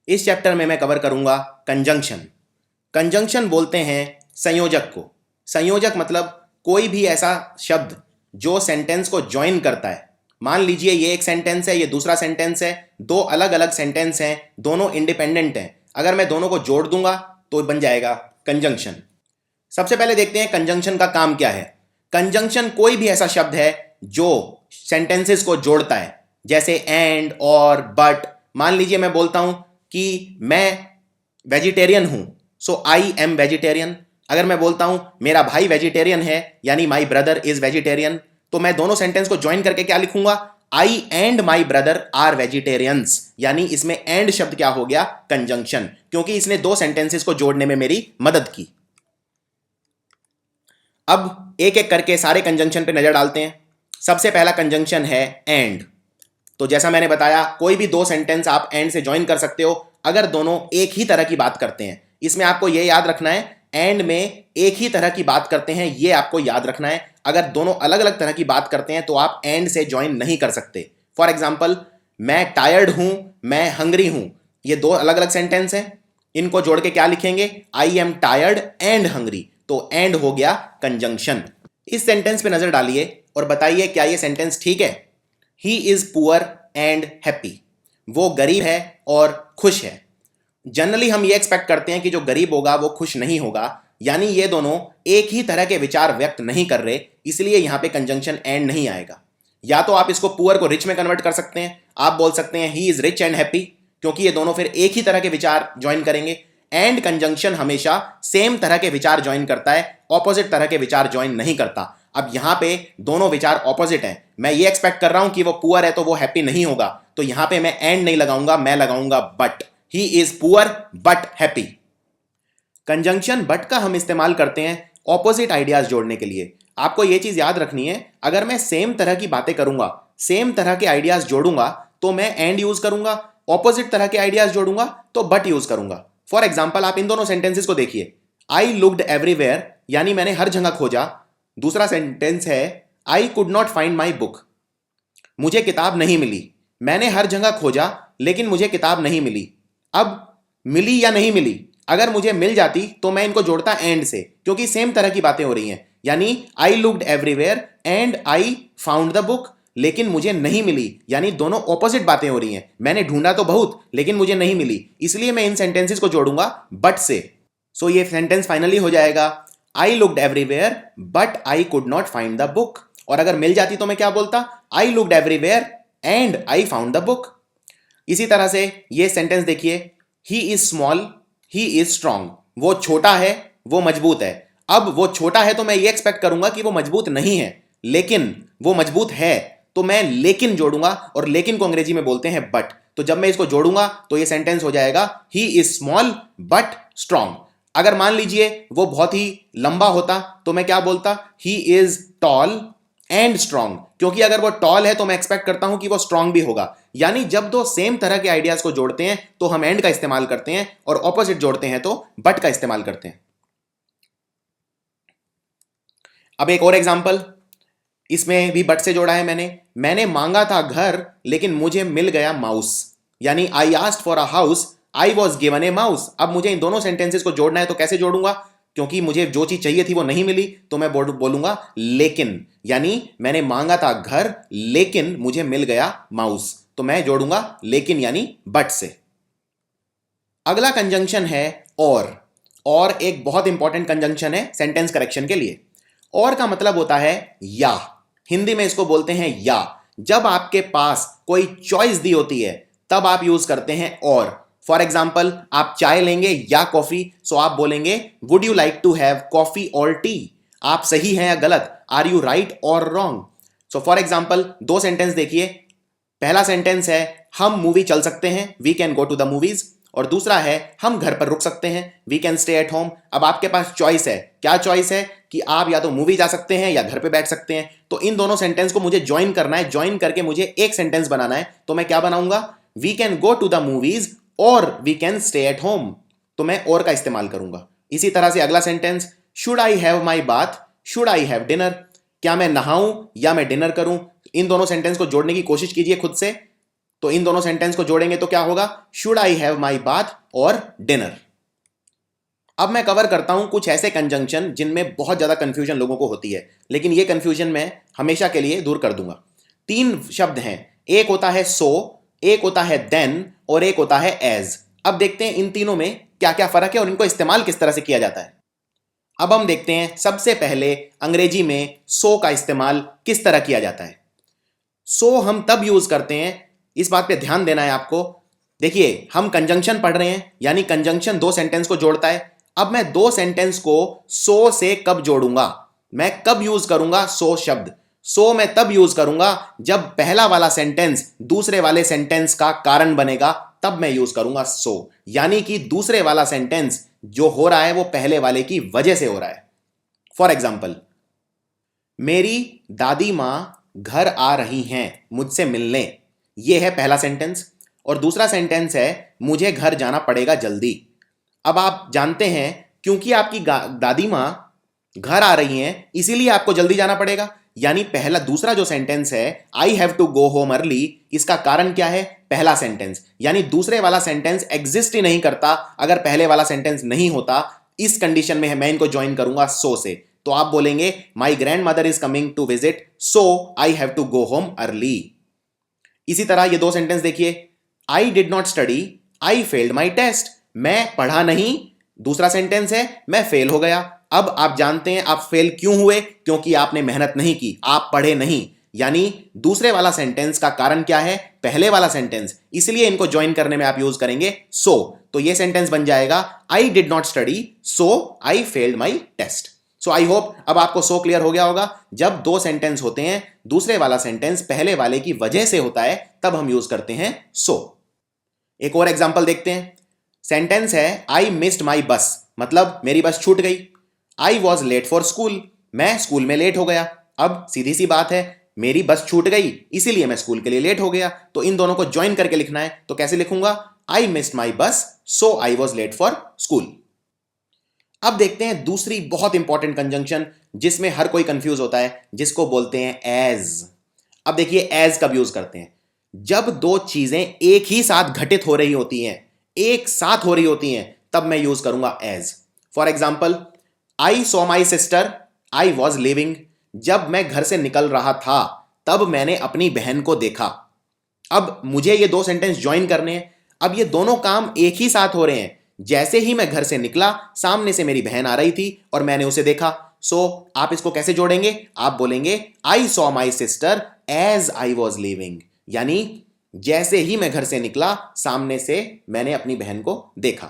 इस चैप्टर में मैं कवर करूंगा कंजंक्शन। कंजंक्शन बोलते हैं संयोजक को। संयोजक मतलब कोई भी ऐसा शब्द जो सेंटेंस को ज्वाइन करता है। मान लीजिए ये एक सेंटेंस है, ये दूसरा सेंटेंस है, दो अलग अलग सेंटेंस हैं, दोनों इंडिपेंडेंट हैं। अगर मैं दोनों को जोड़ दूंगा तो बन जाएगा कंजंक्शन। सबसे पहले देखते हैं कंजंक्शन का काम क्या है। कंजंक्शन कोई भी ऐसा शब्द है जो सेंटेंसेस को जोड़ता है, जैसे एंड और बट। मान लीजिए मैं बोलता हूं कि मैं वेजिटेरियन हूं, सो आई एम वेजिटेरियन। अगर मैं बोलता हूं मेरा भाई वेजिटेरियन है, यानी माई ब्रदर इज वेजिटेरियन, तो मैं दोनों सेंटेंस को ज्वाइन करके क्या लिखूंगा, I and my brother are vegetarians. यानी इसमें एंड शब्द क्या हो गया, कंजंक्शन, क्योंकि इसने दो सेंटेंसेस को जोड़ने में मेरी मदद की। अब एक एक करके सारे कंजंक्शन पे नजर डालते हैं। सबसे पहला कंजंक्शन है एंड। तो जैसा मैंने बताया, कोई भी दो सेंटेंस आप एंड से ज्वाइन कर सकते हो अगर दोनों एक ही तरह की बात करते हैं। इसमें आपको यह याद रखना है, एंड में एक ही तरह की बात करते हैं, यह आपको याद रखना है। अगर दोनों अलग अलग तरह की बात करते हैं तो आप एंड से ज्वाइन नहीं कर सकते। फॉर एग्जाम्पल, मैं टायर्ड हूं, मैं हंग्री हूं, ये दो अलग अलग सेंटेंस हैं। इनको जोड़ के क्या लिखेंगे, I am tired and hungry, तो एंड हो गया कंजंक्शन। इस सेंटेंस पे नजर डालिए और बताइए क्या ये सेंटेंस ठीक है। He is poor and happy, वो गरीब है और खुश है। जनरली हम ये एक्सपेक्ट करते हैं कि जो गरीब होगा वो खुश नहीं होगा, यानी ये दोनों एक ही तरह के विचार व्यक्त नहीं कर रहे, इसलिए यहां पे कंजंक्शन एंड नहीं आएगा। या तो आप इसको पुअर को रिच में कन्वर्ट कर सकते हैं, आप बोल सकते हैं he is rich and happy, क्योंकि ये दोनों फिर एक ही तरह के विचार ज्वाइन करेंगे। एंड कंजंक्शन हमेशा सेम तरह के विचार ज्वाइन करता है, ऑपोजिट तरह के विचार ज्वाइन नहीं करता। अब यहां पे दोनों विचार ऑपोजिट हैं। मैं ये एक्सपेक्ट कर रहा हूं कि वो पुअर है तो वो हैप्पी नहीं होगा, तो यहां पे मैं एंड नहीं लगाऊंगा, मैं लगाऊंगा but. He is poor but happy. Conjunction but का हम इस्तेमाल करते हैं ऑपोजिट आइडियाज जोड़ने के लिए। आपको यह चीज याद रखनी है, अगर मैं सेम तरह की बातें करूंगा, सेम तरह के आइडियाज जोड़ूंगा तो मैं एंड यूज करूंगा, ऑपोजिट तरह के आइडियाज जोड़ूंगा तो बट यूज करूंगा। फॉर एग्जाम्पल, आप इन दोनों सेंटेंसेस को देखिए। आई लुक्ड एवरीवेयर, यानी मैंने हर जगह खोजा। दूसरा सेंटेंस है I could not find my book, मुझे किताब नहीं मिली। मैंने हर जगह खोजा लेकिन मुझे किताब नहीं मिली। अब मिली या नहीं मिली, अगर मुझे मिल जाती तो मैं इनको जोड़ता एंड से, क्योंकि सेम तरह की बातें हो रही हैं। यानी I looked everywhere and I found the book, लेकिन मुझे नहीं मिली, यानी दोनों ऑपोजिट बातें हो रही हैं। मैंने ढूंढा तो बहुत लेकिन मुझे नहीं मिली, इसलिए मैं इन सेंटेंसेस को जोड़ूंगा बट से। सो ये सेंटेंस फाइनली हो जाएगा I looked everywhere but I could not find the book. और अगर मिल जाती तो मैं क्या बोलता, I looked everywhere and I found the book. इसी तरह से ये सेंटेंस देखिए, he is small he is strong, वो छोटा है वो मजबूत है। अब वो छोटा है तो मैं ये एक्सपेक्ट करूंगा कि वो मजबूत नहीं है, लेकिन वो मजबूत है, तो मैं लेकिन जोड़ूंगा, और लेकिन को अंग्रेजी में बोलते हैं बट। तो जब मैं इसको जोड़ूंगा तो ये सेंटेंस हो जाएगा he is small but strong. अगर मान लीजिए वो बहुत ही लंबा होता तो मैं क्या बोलता, he is tall and strong, क्योंकि अगर वो टॉल है तो मैं एक्सपेक्ट करता हूं कि वो स्ट्रांग भी होगा। यानी जब दो सेम तरह के आइडियाज को जोड़ते हैं तो हम एंड का इस्तेमाल करते हैं, और ऑपोजिट जोड़ते हैं तो बट का इस्तेमाल करते हैं। अब एक और एग्जांपल, इसमें भी बट से जोड़ा है मैंने मांगा था घर लेकिन मुझे मिल गया माउस। यानी I asked for a house I was given A mouse. अब मुझे इन दोनों सेंटेंसेस को जोड़ना है तो कैसे जोड़ूंगा, क्योंकि मुझे जो चीज चाहिए थी वो नहीं मिली, तो मैं बोलूंगा लेकिन। यानी मैंने मांगा था घर लेकिन मुझे मिल गया माउस, तो मैं जोड़ूंगा लेकिन यानी बट से। अगला कंजंक्शन है और एक बहुत इंपॉर्टेंट कंजंक्शन है सेंटेंस करेक्शन के लिए। और का मतलब होता है या, हिंदी में इसको बोलते हैं या। जब आपके पास कोई चॉइस दी होती है तब आप यूज करते हैं और। फॉर एग्जाम्पल, आप चाय लेंगे या कॉफी, सो आप बोलेंगे would you like to have coffee or tea. आप सही हैं या गलत, are you right or wrong. So for example, दो सेंटेंस देखिए। पहला सेंटेंस है हम मूवी चल सकते हैं, we can go to the movies. और दूसरा है हम घर पर रुक सकते हैं, we can stay at home. अब आपके पास चॉइस है, क्या चॉइस है कि आप या तो मूवी जा सकते हैं या घर पे बैठ सकते हैं। तो इन दोनों सेंटेंस को मुझे ज्वाइन करना है, ज्वाइन करके मुझे एक सेंटेंस बनाना है। तो मैं क्या बनाऊंगा, we can go to the movies और we can stay at home, तो मैं और का इस्तेमाल करूंगा। इसी तरह से अगला sentence, should I have my bath should I have dinner, क्या मैं नहाऊं या मैं डिनर करूं। इन दोनों सेंटेंस को जोड़ने की कोशिश कीजिए खुद से। तो इन दोनों सेंटेंस को जोड़ेंगे तो क्या होगा, should I have my bath और डिनर। अब मैं कवर करता हूं कुछ ऐसे कंजंक्शन जिनमें बहुत ज्यादा कंफ्यूजन लोगों को होती है, लेकिन ये कंफ्यूजन मैं हमेशा के लिए दूर कर दूंगा। 3 शब्द हैं, एक होता है सो, एक होता है देन और एक होता है एज। अब देखते हैं इन तीनों में क्या क्या फर्क है और इनको इस्तेमाल किस तरह से किया जाता है। अब हम देखते हैं सबसे पहले अंग्रेजी में सो का इस्तेमाल किस तरह किया जाता है। सो हम तब यूज करते हैं, इस बात पे ध्यान देना है आपको। देखिए हम कंजंक्शन पढ़ रहे हैं, यानी कंजंक्शन 2 सेंटेंस को जोड़ता है। अब मैं 2 सेंटेंस को सो से कब जोड़ूंगा, मैं कब यूज करूंगा सो शब्द। सो मैं तब यूज करूंगा जब पहला वाला सेंटेंस दूसरे वाले सेंटेंस का कारण बनेगा, तब मैं यूज करूंगा सो। यानी कि दूसरे वाला सेंटेंस जो हो रहा है वो पहले वाले की वजह से हो रहा है। फॉर एग्जाम्पल, मेरी दादी मां घर आ रही हैं मुझसे मिलने, ये है पहला सेंटेंस। और दूसरा सेंटेंस है मुझे घर जाना पड़ेगा जल्दी। अब आप जानते हैं क्योंकि आपकी दादी मां घर आ रही हैं इसीलिए आपको जल्दी जाना पड़ेगा। यानी पहला दूसरा जो सेंटेंस है I have to go home early, इसका कारण क्या है, पहला सेंटेंस। यानी दूसरे वाला सेंटेंस एग्जिस्ट ही नहीं करता अगर पहले वाला सेंटेंस नहीं होता। इस कंडीशन में मैं इनको ज्वाइन करूंगा सो से। तो आप बोलेंगे my grandmother is coming to visit so I have to go home early. इसी तरह ये 2 सेंटेंस देखिए, I did not study I failed my test, मैं पढ़ा नहीं, दूसरा सेंटेंस है मैं फेल हो गया। अब आप जानते हैं आप फेल क्यों हुए, क्योंकि आपने मेहनत नहीं की, आप पढ़े नहीं। यानी दूसरे वाला सेंटेंस का कारण क्या है, पहले वाला सेंटेंस, इसलिए इनको ज्वाइन करने में आप यूज करेंगे सो। तो ये सेंटेंस बन जाएगा I did not study so I failed my test. So I hope अब आपको सो क्लियर हो गया होगा। जब 2 सेंटेंस होते हैं दूसरे वाला सेंटेंस पहले वाले की वजह से होता है तब हम यूज करते हैं सो। एक और एग्जांपल देखते हैं। सेंटेंस है आई मिस्ड माई बस, मतलब मेरी बस छूट गई। I was late for school, मैं स्कूल में लेट हो गया। अब सीधी सी बात है, मेरी बस छूट गई इसीलिए मैं स्कूल के लिए लेट हो गया। तो इन दोनों को ज्वाइन करके लिखना है, तो कैसे लिखूंगा, आई missed my bus so I was late for school. अब देखते हैं दूसरी बहुत इंपॉर्टेंट कंजंक्शन जिसमें हर कोई कंफ्यूज होता है, जिसको बोलते हैं एज। अब देखिए एज कब यूज करते हैं, जब 2 चीजें एक ही साथ घटित हो रही होती हैं, एक साथ हो रही होती हैं, तब मैं यूज करूंगा as. For example, I saw my sister I was living, जब मैं घर से निकल रहा था तब मैंने अपनी बहन को देखा। अब मुझे ये 2 सेंटेंस ज्वाइन करने हैं। अब ये दोनों काम एक ही साथ हो रहे हैं। जैसे ही मैं घर से निकला सामने से मेरी बहन आ रही थी और मैंने उसे देखा। सो आप इसको कैसे जोड़ेंगे, आप बोलेंगे I saw my sister as I was living, यानी जैसे ही मैं घर से निकला सामने से मैंने अपनी बहन को देखा।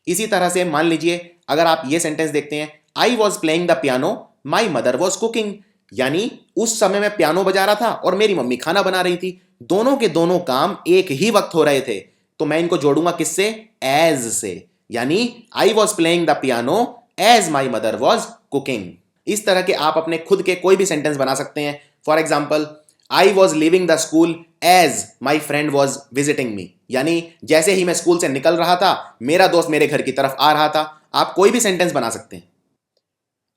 इसी तरह से मान लीजिए अगर आप ये सेंटेंस देखते हैं, आई was playing the piano my mother was cooking, यानी उस समय मैं पियानो बजा रहा था और मेरी मम्मी खाना बना रही थी। दोनों के दोनों काम एक ही वक्त हो रहे थे, तो मैं इनको जोड़ूंगा किससे, एज से। यानी I was playing the piano as my mother was cooking. इस तरह के आप अपने खुद के कोई भी सेंटेंस बना सकते हैं। For example, I was leaving the school as my friend was visiting me, यानी जैसे ही मैं स्कूल से निकल रहा था मेरा दोस्त मेरे घर की तरफ आ रहा था। आप कोई भी सेंटेंस बना सकते हैं।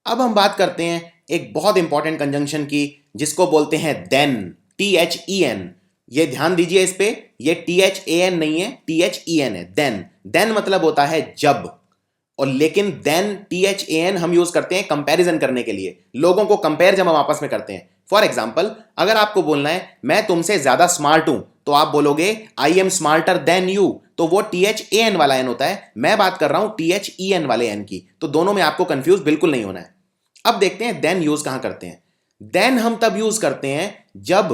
अब हम बात करते हैं एक बहुत इंपॉर्टेंट कंजंक्शन की, जिसको बोलते हैं देन, THEN। ये ध्यान दीजिए इस पे, ये THAN नहीं है, THEN है, देन। देन मतलब होता है जब, और लेकिन देन THAN हम यूज करते हैं कंपैरिजन करने के लिए, लोगों को कंपेयर जब हम आपस में करते हैं। फॉर एग्जाम्पल, अगर आपको बोलना है मैं तुमसे ज्यादा स्मार्ट हूं, तो आप बोलोगे I am smarter than you, तो वो THAN वाला एन होता है। मैं बात कर रहा हूं THEN वाले एन की, तो दोनों में आपको कंफ्यूज बिल्कुल नहीं होना है। अब देखते हैं देन यूज कहां करते हैं। देन हम तब यूज करते हैं जब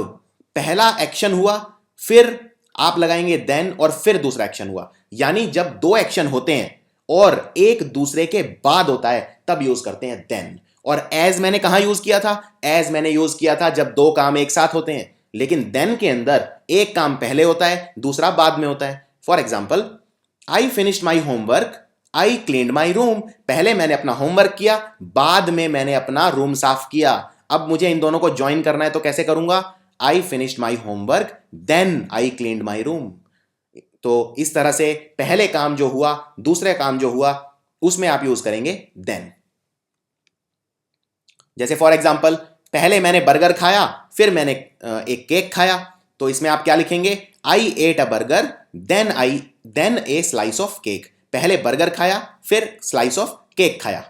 पहला एक्शन हुआ, फिर आप लगाएंगे देन और फिर दूसरा एक्शन हुआ। यानी जब 2 एक्शन होते हैं और एक दूसरे के बाद होता है तब यूज करते हैं देन। और एज मैंने कहां यूज किया था, एज मैंने यूज किया था जब 2 काम एक साथ होते हैं, लेकिन देन के अंदर एक काम पहले होता है दूसरा बाद में होता है। For example, I finished my homework I cleaned my room, पहले मैंने अपना होमवर्क किया, बाद में मैंने अपना रूम साफ किया। अब मुझे इन दोनों को ज्वाइन करना है, तो कैसे करूंगा, I finished my homework then I cleaned my room. तो इस तरह से पहले काम जो हुआ दूसरे काम जो हुआ उसमें आप यूज करेंगे देन। जैसे फॉर एग्जाम्पल, पहले मैंने बर्गर खाया फिर मैंने एक केक खाया, तो इसमें आप क्या लिखेंगे, I ate a burger then a slice of cake. पहले बर्गर खाया फिर स्लाइस ऑफ केक खाया।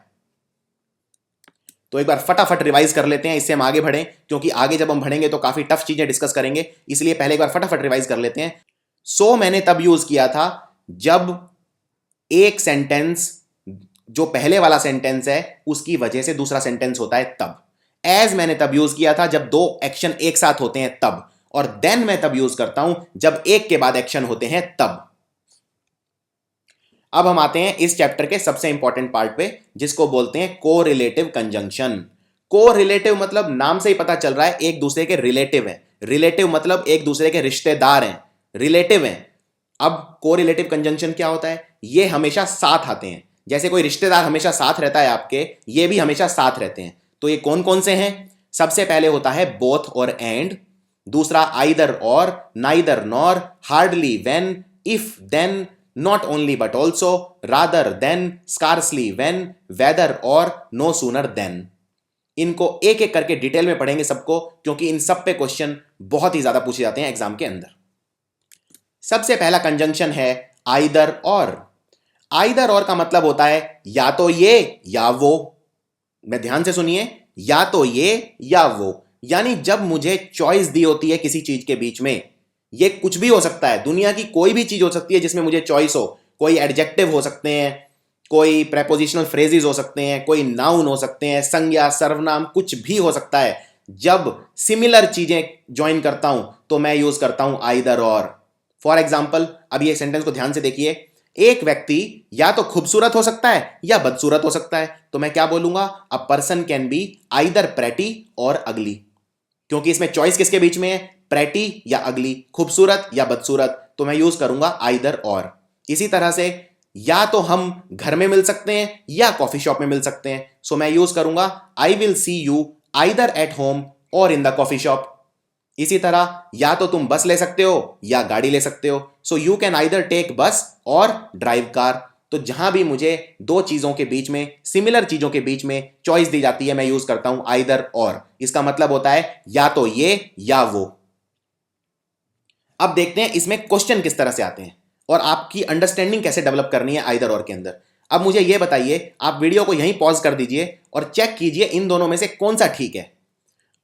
तो एक बार फटाफट रिवाइज कर लेते हैं, इससे हम आगे बढ़ें, क्योंकि आगे जब हम बढ़ेंगे तो काफी टफ चीजें डिस्कस करेंगे, इसलिए पहले एक बार फटाफट रिवाइज कर लेते हैं। सो मैंने तब यूज किया था जब एक सेंटेंस, जो पहले वाला सेंटेंस है उसकी वजह से दूसरा सेंटेंस होता है तब। एज मैंने तब यूज किया था जब दो एक्शन एक साथ होते हैं तब। और देन मैं तब यूज करता हूं जब एक के बाद एक्शन होते हैं तब। अब हम आते हैं इस चैप्टर के सबसे इंपॉर्टेंट पार्ट पे, जिसको बोलते हैं कोरिलेटिव कंजंक्शन। कोरिलेटिव मतलब नाम से ही पता चल रहा है एक दूसरे के रिलेटिव है। रिलेटिव मतलब एक दूसरे के रिश्तेदार हैं, रिलेटिव हैं। अब कोरिलेटिव कंजंक्शन क्या होता है, ये हमेशा साथ आते हैं। जैसे कोई रिश्तेदार हमेशा साथ रहता है आपके, ये भी हमेशा साथ रहते हैं। तो ये कौन कौन से हैं? सबसे पहले होता है बोथ और एंड, दूसरा either or, neither nor, hardly when, if then, not only but also, rather than, scarcely when, whether or, no sooner than. इनको एक एक करके डिटेल में पढ़ेंगे सबको, क्योंकि इन सब पे क्वेश्चन बहुत ही ज्यादा पूछे जाते हैं एग्जाम के अंदर। सबसे पहला कंजंक्शन है आइदर और। आइदर और का मतलब होता है या तो ये या वो। मैं ध्यान से सुनिए, या तो ये या वो। यानी जब मुझे चॉइस दी होती है किसी चीज के बीच में, ये कुछ भी हो सकता है, दुनिया की कोई भी चीज हो सकती है जिसमें मुझे चॉइस हो। कोई एडजेक्टिव हो सकते हैं, कोई प्रेपोजिशनल फ्रेजेस हो सकते हैं, कोई नाउन हो सकते हैं, संज्ञा, सर्वनाम, कुछ भी हो सकता है। जब सिमिलर चीजें ज्वाइन करता हूं तो मैं यूज करता हूं आइदर और। फॉर एग्जाम्पल, अब ये सेंटेंस को ध्यान से देखिए। एक व्यक्ति या तो खूबसूरत हो सकता है या बदसूरत हो सकता है, तो मैं क्या बोलूंगा, a person can be either pretty और अगली। क्योंकि इसमें चॉइस किसके बीच में है, प्रेटी या अगली, खूबसूरत या बदसूरत, तो मैं यूज करूंगा आइदर और। इसी तरह से या तो हम घर में मिल सकते हैं या कॉफी शॉप में मिल सकते हैं, सो मैं यूज करूंगा I will see you either at home और इन द कॉफी शॉप। इसी तरह या तो तुम बस ले सकते हो या गाड़ी ले सकते हो, so you can either take bus or drive car. तो जहां भी मुझे दो चीजों के बीच में, सिमिलर चीजों के बीच में चॉइस दी जाती है, मैं यूज करता हूं आइदर और। इसका मतलब होता है या तो ये या वो। अब देखते हैं इसमें क्वेश्चन किस तरह से आते हैं और आपकी अंडरस्टैंडिंग कैसे डेवलप करनी है आइदर और के अंदर। अब मुझे यह बताइए, आप वीडियो को यहीं पॉज कर दीजिए और चेक कीजिए इन दोनों में से कौन सा ठीक है।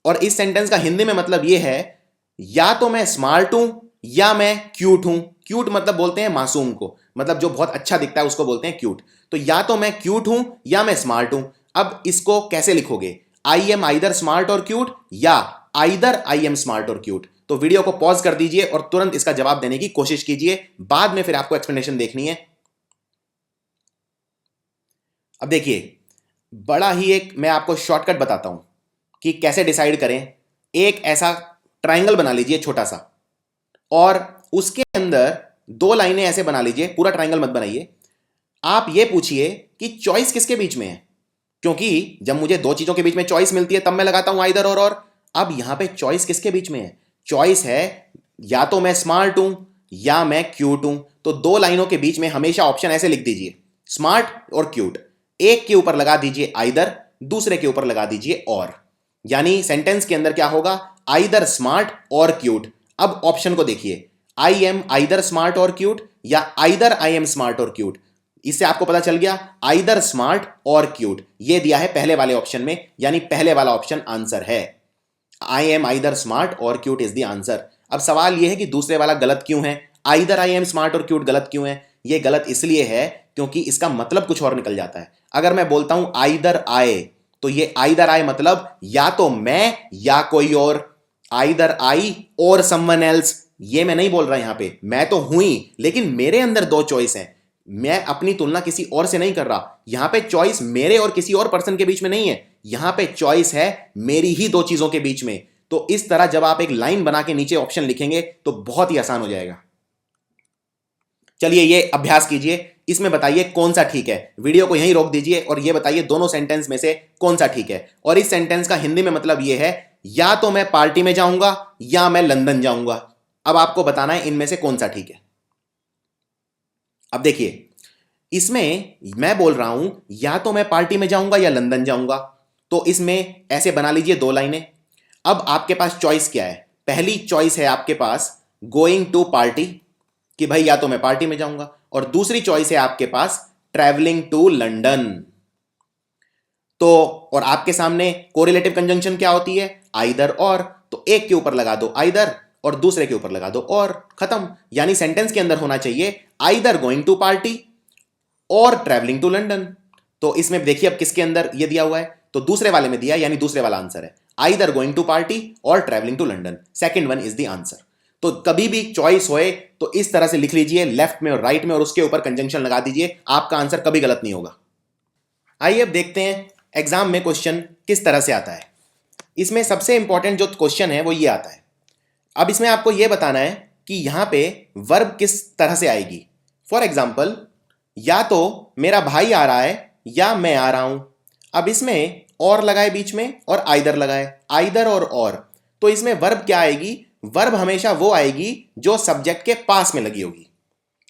और इस सेंटेंस का हिंदी में मतलब यह है, या तो मैं स्मार्ट हूं या मैं क्यूट हूं। क्यूट मतलब बोलते हैं मासूम को, मतलब जो बहुत अच्छा दिखता है उसको बोलते हैं क्यूट। तो या तो मैं क्यूट हूं या मैं स्मार्ट हूं। अब इसको कैसे लिखोगे, आई एम आइदर स्मार्ट और क्यूट या आइदर आई एम स्मार्ट और क्यूट। तो वीडियो को पॉज कर दीजिए और तुरंत इसका जवाब देने की कोशिश कीजिए, बाद में फिर आपको एक्सप्लेनेशन देखनी है। अब देखिए, बड़ा ही एक मैं आपको शॉर्टकट बताता हूं कि कैसे डिसाइड करें। एक ऐसा ट्राइंगल बना लीजिए छोटा सा, और उसके अंदर दो लाइनें ऐसे बना लीजिए, पूरा ट्राइंगल मत बनाइए। आप ये पूछिए कि चॉइस किसके बीच में है, क्योंकि जब मुझे दो चीजों के बीच में चॉइस मिलती है तब मैं लगाता हूं आइदर और। अब यहां पे चॉइस किसके बीच में है, चॉइस है या तो मैं स्मार्ट हूं या मैं क्यूट हूं। तो दो लाइनों के बीच में हमेशा ऑप्शन ऐसे लिख दीजिए, स्मार्ट और क्यूट। एक के ऊपर लगा दीजिए आइदर, दूसरे के ऊपर लगा दीजिए और। यानी सेंटेंस के अंदर क्या होगा, आइदर स्मार्ट और क्यूट। अब ऑप्शन को देखिए, आई एम आइदर स्मार्ट और क्यूट या आइदर आई एम स्मार्ट और क्यूट। इससे आपको पता चल गया आइदर स्मार्ट और क्यूट ये दिया है पहले वाले ऑप्शन में, यानी पहले वाला ऑप्शन आंसर है। आई एम आइदर स्मार्ट और क्यूट इज द आंसर। अब सवाल यह है कि दूसरे वाला गलत क्यों है, आइदर आई एम स्मार्ट और क्यूट गलत क्यों है। यह गलत इसलिए है क्योंकि इसका मतलब कुछ और निकल जाता है। अगर मैं बोलता हूं आइदर आए, तो ये आइदर आए मतलब या तो मैं या कोई और, आइदर आई और समवन एल्स। ये मैं नहीं बोल रहा यहां पे, मैं तो हूं ही, लेकिन मेरे अंदर दो चॉइस हैं। मैं अपनी तुलना किसी और से नहीं कर रहा। यहां पे चॉइस मेरे और किसी और पर्सन के बीच में नहीं है, यहां पे चॉइस है मेरी ही दो चीजों के बीच में। तो इस तरह जब आप एक लाइन बना के नीचे ऑप्शन लिखेंगे तो बहुत ही आसान हो जाएगा। चलिए ये अभ्यास कीजिए, इसमें बताइए कौन सा ठीक है। वीडियो को यहीं रोक दीजिए और ये बताइए दोनों सेंटेंस में से कौन सा ठीक है। और इस सेंटेंस का हिंदी में मतलब ये है, या तो मैं पार्टी में जाऊंगा या मैं लंदन जाऊंगा। अब आपको बताना है इनमें से कौन सा ठीक है। अब देखिए, इसमें मैं बोल रहा हूं या तो मैं पार्टी में जाऊंगा या लंदन जाऊंगा, तो इसमें ऐसे बना लीजिए दो लाइनें। अब आपके पास चॉइस क्या है, पहली चॉइस है आपके पास गोइंग टू पार्टी, कि भाई या तो मैं पार्टी में जाऊंगा, और दूसरी चॉइस है आपके पास ट्रैवलिंग टू लंडन। तो और आपके सामने कोरिलेटिव कंजंक्शन क्या होती है? आइदर और। तो एक के ऊपर लगा दो आइदर और दूसरे के ऊपर लगा दो और, खत्म। यानी सेंटेंस के अंदर होना चाहिए either going to party or travelling to London. तो इसमें देखिए अब किसके अंदर ये दिया हुआ है, तो दूसरे वाले में दिया, यानी दूसरे वाला आंसर है either going to party or travelling to London. Second one is the answer. तो कभी भी चॉइस होए तो इस तरह से लिख लीजिए, लेफ्ट में और राइट में, और उसके ऊपर कंजंक्शन लगा दीजिए, आपका आंसर कभी गलत नहीं होगा। आइए अब देखते हैं एग्जाम में क्वेश्चन किस तरह से आता है। इसमें सबसे इंपॉर्टेंट जो क्वेश्चन है वो ये आता है। अब इसमें आपको ये बताना है कि यहां पे वर्ब किस तरह से आएगी। फॉर एग्जाम्पल, या तो मेरा भाई आ रहा है या मैं आ रहा हूं। अब इसमें और लगाए बीच में और आइदर लगाए, आइदर और। तो इसमें वर्ब क्या आएगी? वर्ब हमेशा वो आएगी जो सब्जेक्ट के पास में लगी होगी।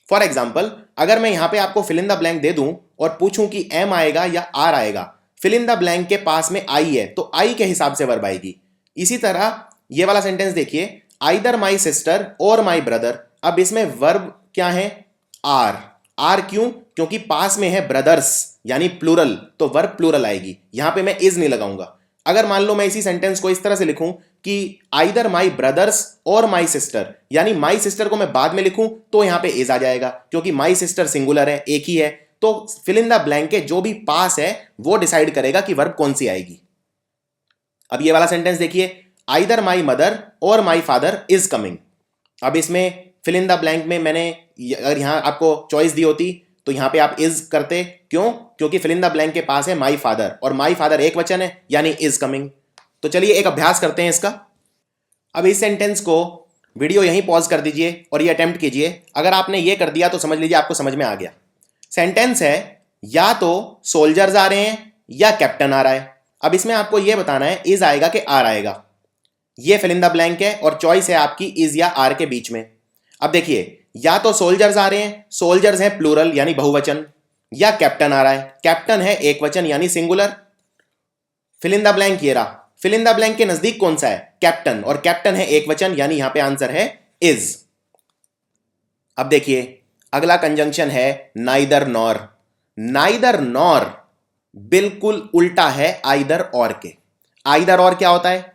फॉर एग्जाम्पल, अगर मैं यहां पे आपको फिल इन द ब्लैंक दे दूं और पूछूं कि एम आएगा या आर आएगा, फिल इन द ब्लैंक के पास में आई है तो आई के हिसाब से वर्ब आएगी। इसी तरह ये वाला सेंटेंस देखिए, आइदर माई सिस्टर और माई ब्रदर। अब इसमें वर्ब क्या है? आर। आर क्यों? क्योंकि पास में है ब्रदर्स यानी प्लूरल, तो वर्ब प्लूरल आएगी। यहां पे मैं इज नहीं लगाऊंगा। अगर मान लो मैं इसी सेंटेंस को इस तरह से लिखूं कि आइदर माई ब्रदर्स और माई सिस्टर, यानी माई सिस्टर को मैं बाद में लिखूं तो यहां पे इज आ जाएगा, क्योंकि माई सिस्टर सिंगुलर है, एक ही है। तो फिल इन द ब्लैंक के जो भी पास है वो डिसाइड करेगा कि वर्ब कौन सी आएगी। अब ये वाला सेंटेंस देखिए, आइदर माई मदर और माई फादर इज कमिंग। अब इसमें फिल इन द ब्लैंक में मैंने अगर यहां आपको चॉइस दी होती तो यहां पे आप इज करते। क्यों? क्योंकि फिल इन द ब्लैंक के पास है माई फादर, और माई फादर एक वचन है यानी इज कमिंग। तो चलिए एक अभ्यास करते हैं इसका। अब इस सेंटेंस को वीडियो यहीं पॉज कर दीजिए और ये अटेम्प्ट कीजिए। अगर आपने ये कर दिया तो समझ लीजिए आपको समझ में आ गया। सेंटेंस है, या तो सोल्जर्स आ रहे हैं या कैप्टन आ रहा है। अब इसमें आपको यह बताना है इज आएगा कि आर आएगा। ये फिल इन द ब्लैंक है और चॉइस है आपकी इज या आर के बीच में। अब देखिए, या तो सोल्जर्स आ रहे हैं, सोल्जर्स है प्लूरल यानी बहुवचन, या कैप्टन आ रहा है, कैप्टन है एक वचन यानी singular. Fill in the blank ये रहा। फिल इन द ब्लैंक के नजदीक कौन सा है? कैप्टन, और कैप्टन है एक वचन यानी यहां पे आंसर है इज। अब देखिए अगला कंजंक्शन है नाइदर नॉर। नाइदर नॉर बिल्कुल उल्टा है आइदर और के। आइदर और क्या होता है?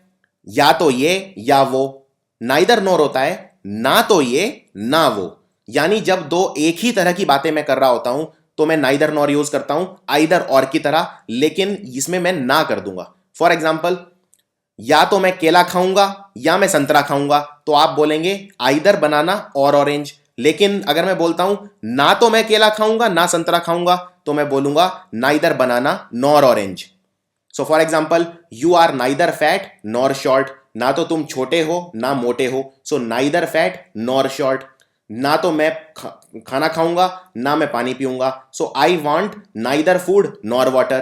या तो ये या वो। नाइदर नॉर होता है ना तो ये ना वो। यानी जब दो एक ही तरह की बातें मैं कर रहा होता हूं तो मैं नाइदर नॉर यूज करता हूं आइदर और की तरह, लेकिन इसमें मैं ना कर दूंगा। फॉर एग्जाम्पल, या तो मैं केला खाऊंगा या मैं संतरा खाऊंगा, तो आप बोलेंगे आइदर बनाना और ऑरेंज। लेकिन अगर मैं बोलता हूं ना तो मैं केला खाऊंगा ना संतरा खाऊंगा, तो मैं बोलूंगा neither banana nor orange. So for example, you are neither fat nor short. ना तो तुम छोटे हो ना मोटे हो, so neither fat nor short. ना तो मैं खाना खाऊंगा ना मैं पानी पीऊंगा, so I want neither food nor water.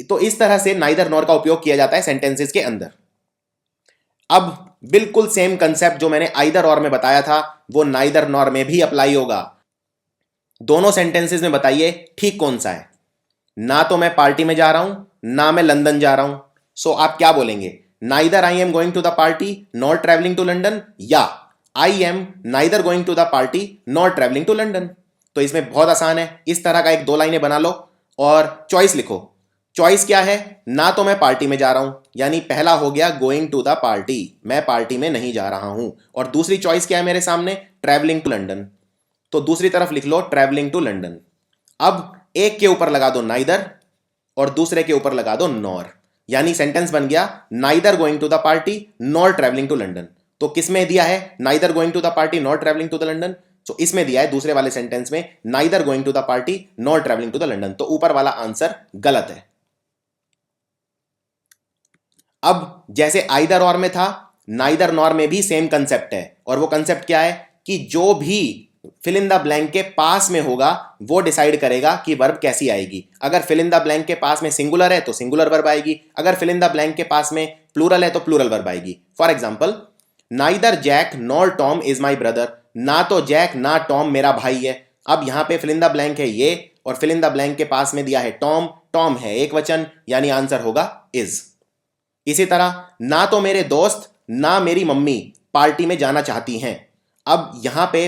तो इस तरह से नाइदर नॉर का उपयोग किया जाता है सेंटेंसेस के अंदर। अब बिल्कुल सेम कंसेप्ट जो मैंने आइदर और में बताया था वो नाइदर नॉर में भी अप्लाई होगा। दोनों सेंटेंसेस में बताइए ठीक कौन सा है। ना तो मैं पार्टी में जा रहा हूं ना मैं लंदन जा रहा हूं, सो आप क्या बोलेंगे? Neither I am going to the party not travelling to London, या I am neither going to the party not travelling to London. तो इसमें बहुत आसान है, इस तरह का एक दो लाइनें बना लो और चॉइस लिखो। चॉइस क्या है? ना तो मैं पार्टी में जा रहा हूं, यानी पहला हो गया गोइंग टू द पार्टी, मैं पार्टी में नहीं जा रहा हूं। और दूसरी चॉइस क्या है मेरे सामने? Travelling to London. तो दूसरी तरफ लिख लो ट्रैवलिंग टू लंडन। अब एक के ऊपर लगा दो नाइदर और दूसरे के ऊपर लगा दो नॉर, यानी सेंटेंस बन गया neither going to the party nor travelling to London. तो किसमें दिया है neither going to the party not travelling to the London? तो इसमें दिया है दूसरे वाले सेंटेंस में neither going to the party not travelling to the London. तो ऊपर वाला आंसर गलत है। अब जैसे आइदर और में था, नाइदर नॉर में भी सेम कंसेप्ट है, और वो कंसेप्ट क्या है कि जो भी फिल इन द ब्लैंक के पास में होगा वो डिसाइड करेगा कि वर्ब कैसी आएगी। अगर फिल इन द ब्लैंक के पास में सिंगुलर है तो सिंगुलर वर्ब आएगी, अगर फिल इन द ब्लैंक के पास में प्लूरल है तो प्लूरल वर्ब आएगी। For example, neither Jack nor Tom is my brother. ना तो जैक ना टॉम मेरा भाई है। अब यहां पे फिल इन द ब्लैंक है ये, और फिल इन द ब्लैंक के पास में दिया है टॉम। टॉम है एक वचन यानी आंसर होगा इज। इसी तरह, ना तो मेरे दोस्त ना मेरी मम्मी पार्टी में जाना चाहती हैं। अब यहां पे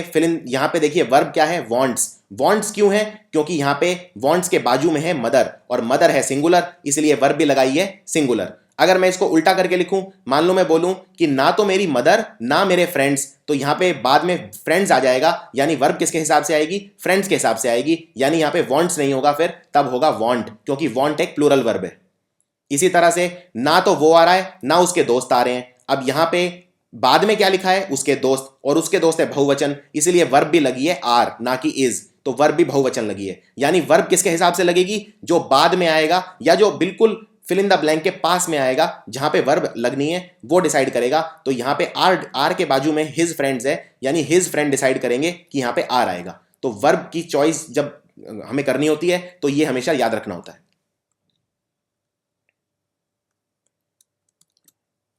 यहां पे देखिए वर्ब क्या है, वांट्स। वांट्स क्यों है? क्योंकि यहां पे वांट्स के बाजू में है मदर, और मदर है सिंगुलर, इसलिए वर्ब भी लगाई है सिंगुलर। अगर मैं इसको उल्टा करके लिखूं, मान लो मैं बोलूं कि ना तो मेरी मदर ना मेरे फ्रेंड्स, तो यहां पे बाद में फ्रेंड्स आ जाएगा, यानी वर्ब किसके हिसाब से आएगी? फ्रेंड्स के हिसाब से आएगी, यानी यहां पे वांट्स नहीं होगा, फिर तब होगा वांट, क्योंकि वांट एक प्लूरल वर्ब है। इसी तरह से ना तो वो आ रहा है ना उसके दोस्त आ रहे हैं। अब यहां पे बाद में क्या लिखा है? उसके दोस्त, और उसके दोस्त है बहुवचन, इसलिए वर्ब भी लगी है आर ना कि इज, तो वर्ब भी बहुवचन लगी है। यानी वर्ब किसके हिसाब से लगेगी? जो बाद में आएगा या जो बिल्कुल फिल इन द ब्लैंक के पास में आएगा, जहां पे वर्ब लगनी है वो डिसाइड करेगा। तो यहां पे आर के बाजू में हिज फ्रेंड्स है, यानी हिज फ्रेंड डिसाइड करेंगे कि यहां पे आर आएगा। तो वर्ब की चॉइस जब हमें करनी होती है तो ये हमेशा याद रखना होता है।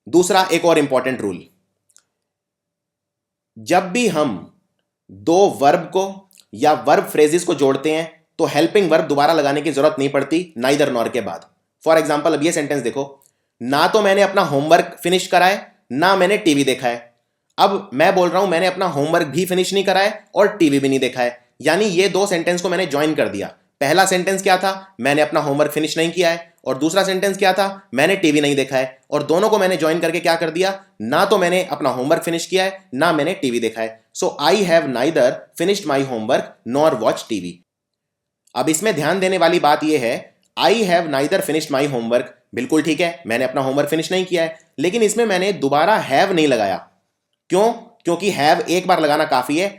दूसरा एक और इंपॉर्टेंट रूल, जब भी हम दो वर्ब को या वर्ब फ्रेजेस को जोड़ते हैं तो हेल्पिंग वर्ब दोबारा लगाने की जरूरत नहीं पड़ती नाइदर नॉर के बाद। फॉर एग्जाम्पल अब ये सेंटेंस देखो, ना तो मैंने अपना होमवर्क फिनिश करा है ना मैंने टीवी देखा है। अब मैं बोल रहा हूं मैंने अपना होमवर्क भी फिनिश नहीं करा है और टीवी भी नहीं देखा है, यानी ये दो सेंटेंस को मैंने ज्वाइन कर दिया। पहला सेंटेंस क्या था? मैंने अपना होमवर्क फिनिश नहीं किया है, और दूसरा सेंटेंस क्या था? मैंने टीवी नहीं देखा है, और दोनों को मैंने ज्वाइन करके क्या कर दिया? ना तो मैंने अपना होमवर्क फिनिश किया है ना मैंने टीवी देखा है। So I have neither finished my homework nor watch TV. अब इसमें ध्यान देने वाली बात यह है, I have neither finished my homework, बिल्कुल ठीक है, मैंने अपना होमवर्क फिनिश नहीं किया है, लेकिन इसमें मैंने दोबारा हैव नहीं लगाया। क्यों? क्योंकि हैव एक बार लगाना काफी है।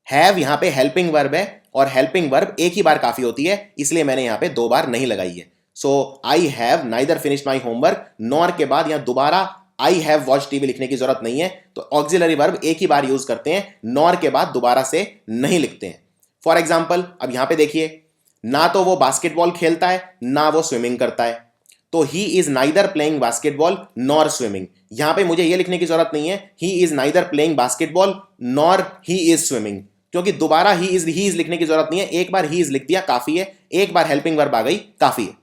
हैव यहां पे हेल्पिंग वर्ब है, और हेल्पिंग वर्ब एक ही बार काफी होती है, इसलिए मैंने यहां पे दो बार नहीं लगाई है। So I have neither finished my homework, nor के बाद यहां दोबारा आई हैव वॉच टीवी लिखने की जरूरत नहीं है, तो ऑक्सिलरी वर्ब एक ही बार यूज करते हैं, नॉर के बाद दोबारा से नहीं लिखते हैं। फॉर एग्जाम्पल अब यहां पे देखिए, ना तो वो बास्केटबॉल खेलता है ना वो स्विमिंग करता है, तो he is neither playing basketball nor swimming. यहां पे मुझे ये लिखने की जरूरत नहीं है he is neither playing basketball nor he is swimming, क्योंकि दोबारा ही इज लिखने की जरूरत नहीं है, एक बार ही इज लिख दिया काफी है, एक बार हेल्पिंग वर्ब आ गई काफी है।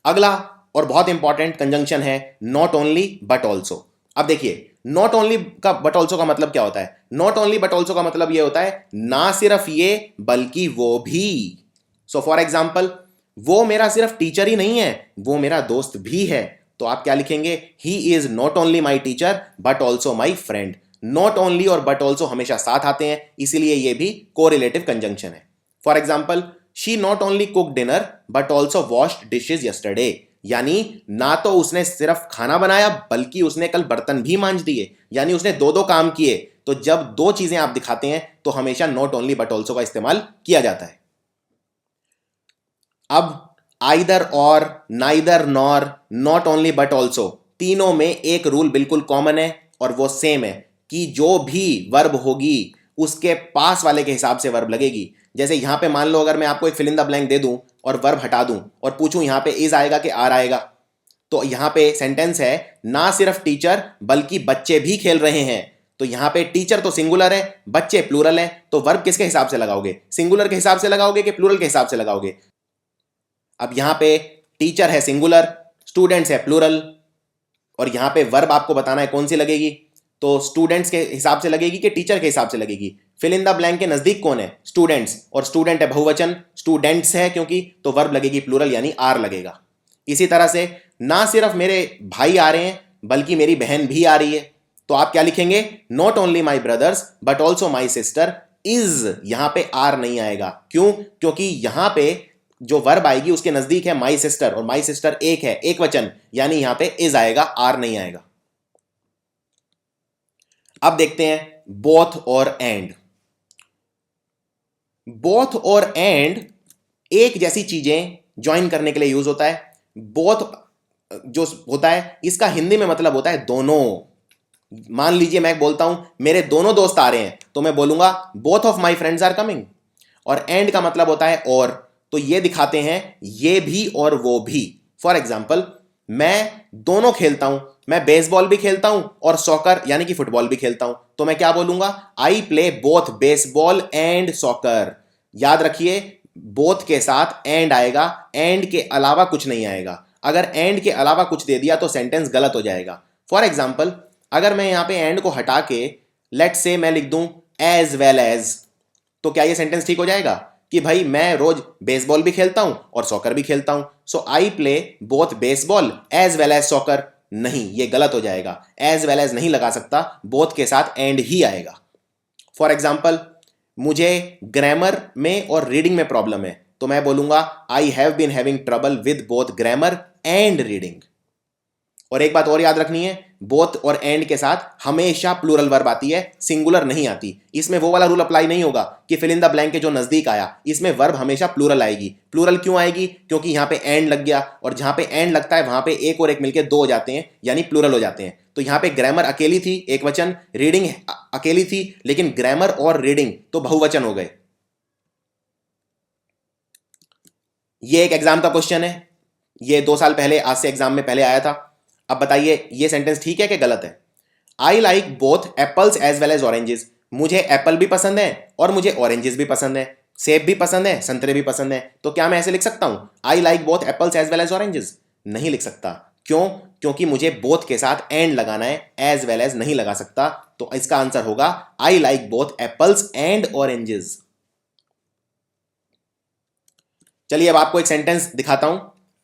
अगला और बहुत इंपॉर्टेंट कंजंक्शन है नॉट ओनली बट ऑल्सो। अब देखिए नॉट ओनली का बट ऑल्सो का मतलब क्या होता है? नॉट ओनली बट ऑल्सो का मतलब यह होता है ना सिर्फ ये बल्कि वो भी। सो फॉर एग्जाम्पल, वो मेरा सिर्फ टीचर ही नहीं है, वो मेरा दोस्त भी है, तो आप क्या लिखेंगे? ही is not only my teacher but also my friend. Not only और बट ऑल्सो हमेशा साथ आते हैं, इसीलिए ये भी कोरिलेटिव कंजंक्शन है। For example, she not only cook dinner but also washed dishes yesterday, यानी ना तो उसने सिर्फ खाना बनाया बल्कि उसने कल बर्तन भी मांज दिए, यानी उसने दो दो काम किए। तो जब दो चीजें आप दिखाते हैं तो हमेशा नॉट ओनली बट ऑल्सो का इस्तेमाल किया जाता है। अब either or, neither nor, not only but also, तीनों में एक रूल बिल्कुल कॉमन है और वो सेम है कि जो भी वर्ब होगी उसके पास वाले के हिसाब से वर्ब लगेगी। जैसे यहां पे मान लो अगर मैं आपको एक फिल इन द ब्लैंक दे दूं और वर्ब हटा दूं और पूछूं यहां पे इज आएगा कि आर आएगा, तो यहां पे सेंटेंस है ना सिर्फ टीचर बल्कि बच्चे भी खेल रहे हैं, तो यहां पे टीचर तो सिंगुलर है, बच्चे प्लूरल है, तो वर्ब किसके हिसाब से लगाओगे? सिंगुलर के हिसाब से लगाओगे कि प्लूरल के हिसाब से लगाओगे? अब यहां पे टीचर है सिंगुलर, स्टूडेंट्स है प्लूरल, और यहां पे वर्ब आपको बताना है कौन सी लगेगी, तो स्टूडेंट्स के हिसाब से लगेगी कि टीचर के हिसाब से लगेगी? फिल इन द ब्लैंक के नजदीक कौन है? स्टूडेंट्स, और स्टूडेंट है बहुवचन, स्टूडेंट्स है क्योंकि, तो वर्ब लगेगी प्लूरल यानी आर लगेगा। इसी तरह से ना सिर्फ मेरे भाई आ रहे हैं बल्कि मेरी बहन भी आ रही है, तो आप क्या लिखेंगे? Not only my brothers but also my sister is, यहां पे आर नहीं आएगा। क्यों? क्योंकि यहां पे जो वर्ब आएगी उसके नजदीक है माई सिस्टर, और माई सिस्टर एक है, एक वचन, यानी यहां पे इज आएगा, आर नहीं आएगा। अब देखते हैं बोथ और एंड। बोथ और एंड एक जैसी चीजें ज्वाइन करने के लिए यूज होता है। बोथ जो होता है इसका हिंदी में मतलब होता है दोनों। मान लीजिए मैं बोलता हूं मेरे दोनों दोस्त आ रहे हैं, तो मैं बोलूंगा both of my friends are coming. और एंड का मतलब होता है और, तो ये दिखाते हैं ये भी और वो भी। फॉर एग्जाम्पल, मैं दोनों खेलता हूं, मैं बेसबॉल भी खेलता हूं और सॉकर यानी कि फुटबॉल भी खेलता हूं, तो मैं क्या बोलूंगा? आई play both baseball and soccer. याद रखिए बोथ के साथ एंड आएगा, एंड के अलावा कुछ नहीं आएगा। अगर एंड के अलावा कुछ दे दिया तो सेंटेंस गलत हो जाएगा। फॉर एग्जाम्पल, अगर मैं यहाँ पे एंड को हटा के लेट से मैं लिख दूं एज वेल एज, तो क्या ये सेंटेंस ठीक हो जाएगा कि भाई मैं रोज बेसबॉल भी खेलता हूं और सॉकर भी खेलता हूं, so I play both baseball as well as soccer? नहीं, ये गलत हो जाएगा। एज वेल एज नहीं लगा सकता, बोथ के साथ एंड ही आएगा। फॉर एग्जाम्पल, मुझे ग्रामर में और रीडिंग में प्रॉब्लम है, तो मैं बोलूंगा I have been having trouble with both grammar and reading. और एक बात और याद रखनी है, बोथ और एंड के साथ हमेशा प्लूरल वर्ब आती है, सिंगुलर नहीं आती। इसमें वो वाला रूल अप्लाई नहीं होगा कि फिल इन द ब्लैंक के जो नजदीक आया, इसमें वर्ब हमेशा प्लूरल आएगी। प्लूरल क्यों आएगी? क्योंकि यहां पे एंड लग गया, और जहां पे एंड लगता है वहां पे एक और एक मिलकर दो हो जाते हैं, यानी प्लूरल हो जाते हैं। तो यहां पे ग्रामर अकेली थी एक वचन, रीडिंग अकेली थी, लेकिन ग्रामर और रीडिंग तो बहुवचन हो गए। ये एक एग्जाम का क्वेश्चन है, ये 2 साल पहले आज से एग्जाम में पहले आया था। अब बताइए ये सेंटेंस ठीक है कि गलत है? I like both apples as well as oranges. मुझे एप्पल भी पसंद है और मुझे ऑरेंजेस भी पसंद है, सेब भी पसंद है, संतरे भी पसंद है। तो क्या मैं ऐसे लिख सकता हूं I like both apples as well as oranges? नहीं लिख सकता। क्यों? क्योंकि मुझे बोथ के साथ एंड लगाना है, एज वेल एज नहीं लगा सकता। तो इसका आंसर होगा आई like both apples and oranges. चलिए अब आपको एक सेंटेंस दिखाता हूं।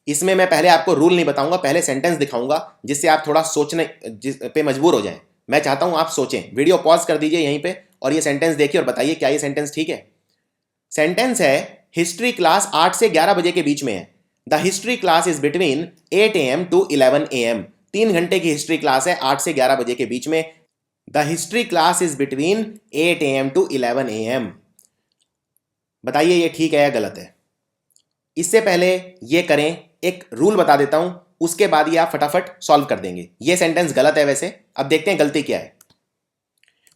इसमें मैं पहले आपको रूल नहीं बताऊंगा, पहले सेंटेंस दिखाऊंगा जिससे आप थोड़ा सोचने पे मजबूर हो जाएं। मैं चाहता हूं आप सोचें। वीडियो पॉज कर दीजिए यहीं पे और ये सेंटेंस देखिए और बताइए क्या ये सेंटेंस ठीक है। सेंटेंस है हिस्ट्री क्लास 8 से 11 बजे के बीच में है। The history class is between 8 AM to 11 AM। 3 घंटे की हिस्ट्री क्लास है 8 से 11 बजे के बीच में। The history class is between 8 AM to 11 AM। बताइए ये ठीक है या गलत है? इससे पहले ये करें, एक रूल बता देता हूं, उसके बाद ये आप फटाफट सॉल्व कर देंगे। ये सेंटेंस गलत है वैसे। अब देखते हैं गलती क्या है।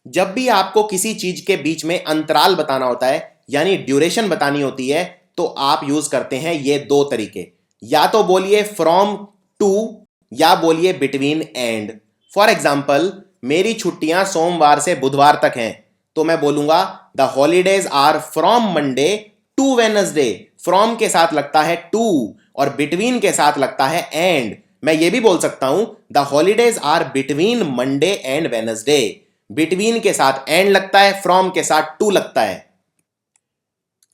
जब भी आपको किसी चीज के बीच में अंतराल बताना होता है, यानी ड्यूरेशन बतानी होती है, तो आप यूज करते हैं ये 2 तरीके। या तो बोलिए फ्रॉम टू या बोलिए बिटवीन एंड। फॉर एग्जाम्पल, मेरी छुट्टियां सोमवार से बुधवार तक हैं, तो मैं बोलूंगा the holidays are from Monday to Wednesday. From के साथ लगता है टू और बिटवीन के साथ लगता है एंड। मैं ये भी बोल सकता हूं the holidays are between Monday and Wednesday. Between के साथ एंड लगता है, फ्रॉम के साथ टू लगता है।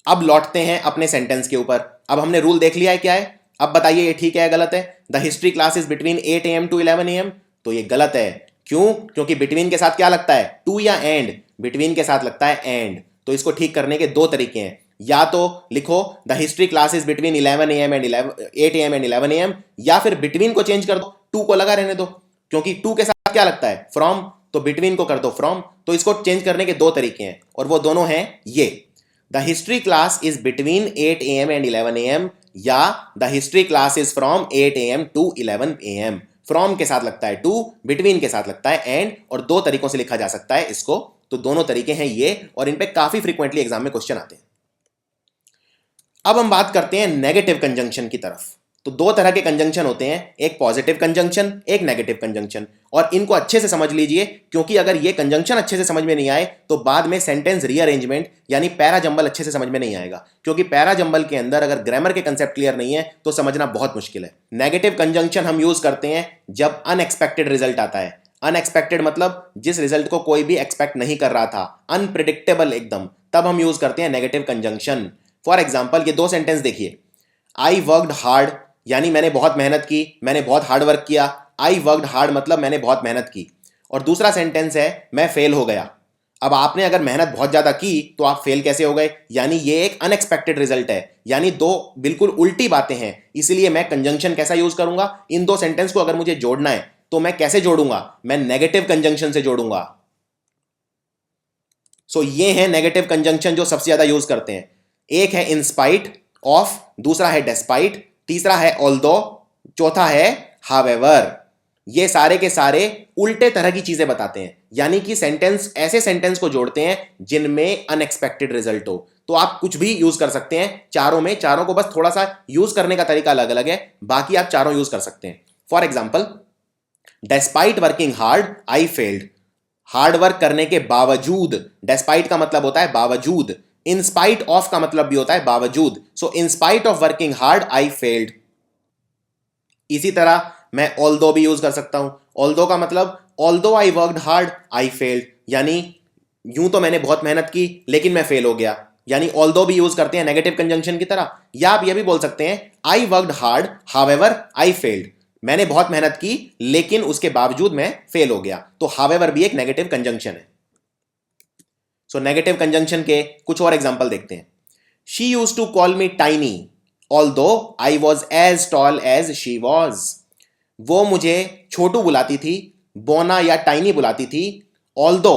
अब लौटते हैं अपने सेंटेंस के ऊपर। अब हमने रूल देख लिया है क्या है। अब बताइए ये ठीक है या गलत है। The history class is between 8 AM to 11 AM। तो ये गलत है। क्यों? क्योंकि बिटवीन के साथ क्या लगता है, टू या एंड? बिटवीन के साथ लगता है एंड। तो इसको ठीक करने के 2 तरीके हैं। या तो लिखो the history class is between 11 AM and 8 AM and 11 AM, या फिर बिटवीन को चेंज कर दो, टू को लगा रहने दो, क्योंकि टू के साथ क्या लगता है, फ्रॉम। तो बिटवीन को कर दो फ्रॉम। तो इसको चेंज करने के 2 तरीके हैं और वो दोनों हैं ये, the history class is between 8 AM and 11 AM, या the history class is from 8 AM to 11 AM। From के साथ लगता है टू, बिटवीन के साथ लगता है एंड, और 2 तरीकों से लिखा जा सकता है इसको। तो दोनों तरीके हैं ये, और इन पे काफी फ्रीक्वेंटली एग्जाम में क्वेश्चन आते हैं। अब हम बात करते हैं नेगेटिव कंजंक्शन की तरफ। तो 2 तरह के कंजंक्शन होते हैं, एक पॉजिटिव कंजंक्शन, एक नेगेटिव कंजंक्शन। और इनको अच्छे से समझ लीजिए, क्योंकि अगर ये कंजंक्शन अच्छे से समझ में नहीं आए तो बाद में सेंटेंस रीअरेंजमेंट यानी पैरा जंबल अच्छे से समझ में नहीं आएगा। क्योंकि पैरा जंबल के अंदर अगर ग्रामर के कंसेप्ट क्लियर नहीं है तो समझना बहुत मुश्किल है। नेगेटिव कंजंक्शन हम यूज करते हैं जब अनएक्सपेक्टेड रिजल्ट आता है। अनएक्सपेक्टेड मतलब जिस रिजल्ट को कोई भी एक्सपेक्ट नहीं कर रहा था, अनप्रिडिक्टेबल एकदम, तब हम यूज करते हैं नेगेटिव कंजंक्शन। फॉर एग्जाम्पल, ये 2 सेंटेंस देखिए। आई वर्कड हार्ड यानी मैंने बहुत मेहनत की, मैंने बहुत हार्ड वर्क किया। आई वर्कड हार्ड मतलब मैंने बहुत मेहनत की। और दूसरा सेंटेंस है मैं फेल हो गया। अब आपने अगर मेहनत बहुत ज्यादा की तो आप फेल कैसे हो गए, यानी ये एक अनएक्सपेक्टेड रिजल्ट है। यानी 2 बिल्कुल उल्टी बातें हैं। इसलिए मैं कंजंक्शन कैसा यूज करूंगा, इन 2 सेंटेंस को अगर मुझे जोड़ना है तो मैं कैसे जोड़ूंगा, मैं नेगेटिव कंजंक्शन से जोड़ूंगा। सो ये है नेगेटिव कंजंक्शन जो सबसे ज्यादा यूज करते हैं। एक है इन स्पाइट ऑफ, दूसरा है डेस्पाइट, तीसरा है ऑल्दो, चौथा है हावेवर। ये सारे के सारे उल्टे तरह की चीजें बताते हैं, यानी कि सेंटेंस ऐसे सेंटेंस को जोड़ते हैं जिनमें अनएक्सपेक्टेड रिजल्ट हो। तो आप कुछ भी यूज कर सकते हैं चारों में, चारों को बस थोड़ा सा यूज करने का तरीका अलग अलग है, बाकी आप चारों यूज कर सकते हैं। For example, despite working hard I failed. Hard work करने के बावजूद, डेस्पाइट का मतलब होता है बावजूद, इन स्पाइट ऑफ का मतलब भी होता है बावजूद। So in spite of working hard I failed. इसी तरह मैं ऑल्दो भी यूज कर सकता हूं। ऑल्दो का मतलब although I worked hard I failed, यानी यूं तो मैंने बहुत मेहनत की लेकिन मैं फेल हो गया, यानी ऑल्दो भी यूज करते हैं नेगेटिव कंजंक्शन की तरह। या आप ये भी बोल सकते हैं I worked hard however I failed, मैंने बहुत मेहनत की लेकिन उसके बावजूद मैं फेल हो गया, तो हाउएवर भी एक नेगेटिव कंजंक्शन है। सो नेगेटिव कंजंक्शन के कुछ और एग्जांपल देखते हैं। She used to call me tiny although I was as tall as she was, वो मुझे छोटू बुलाती थी, बोना या टाइनी बुलाती थी, ऑल्दो,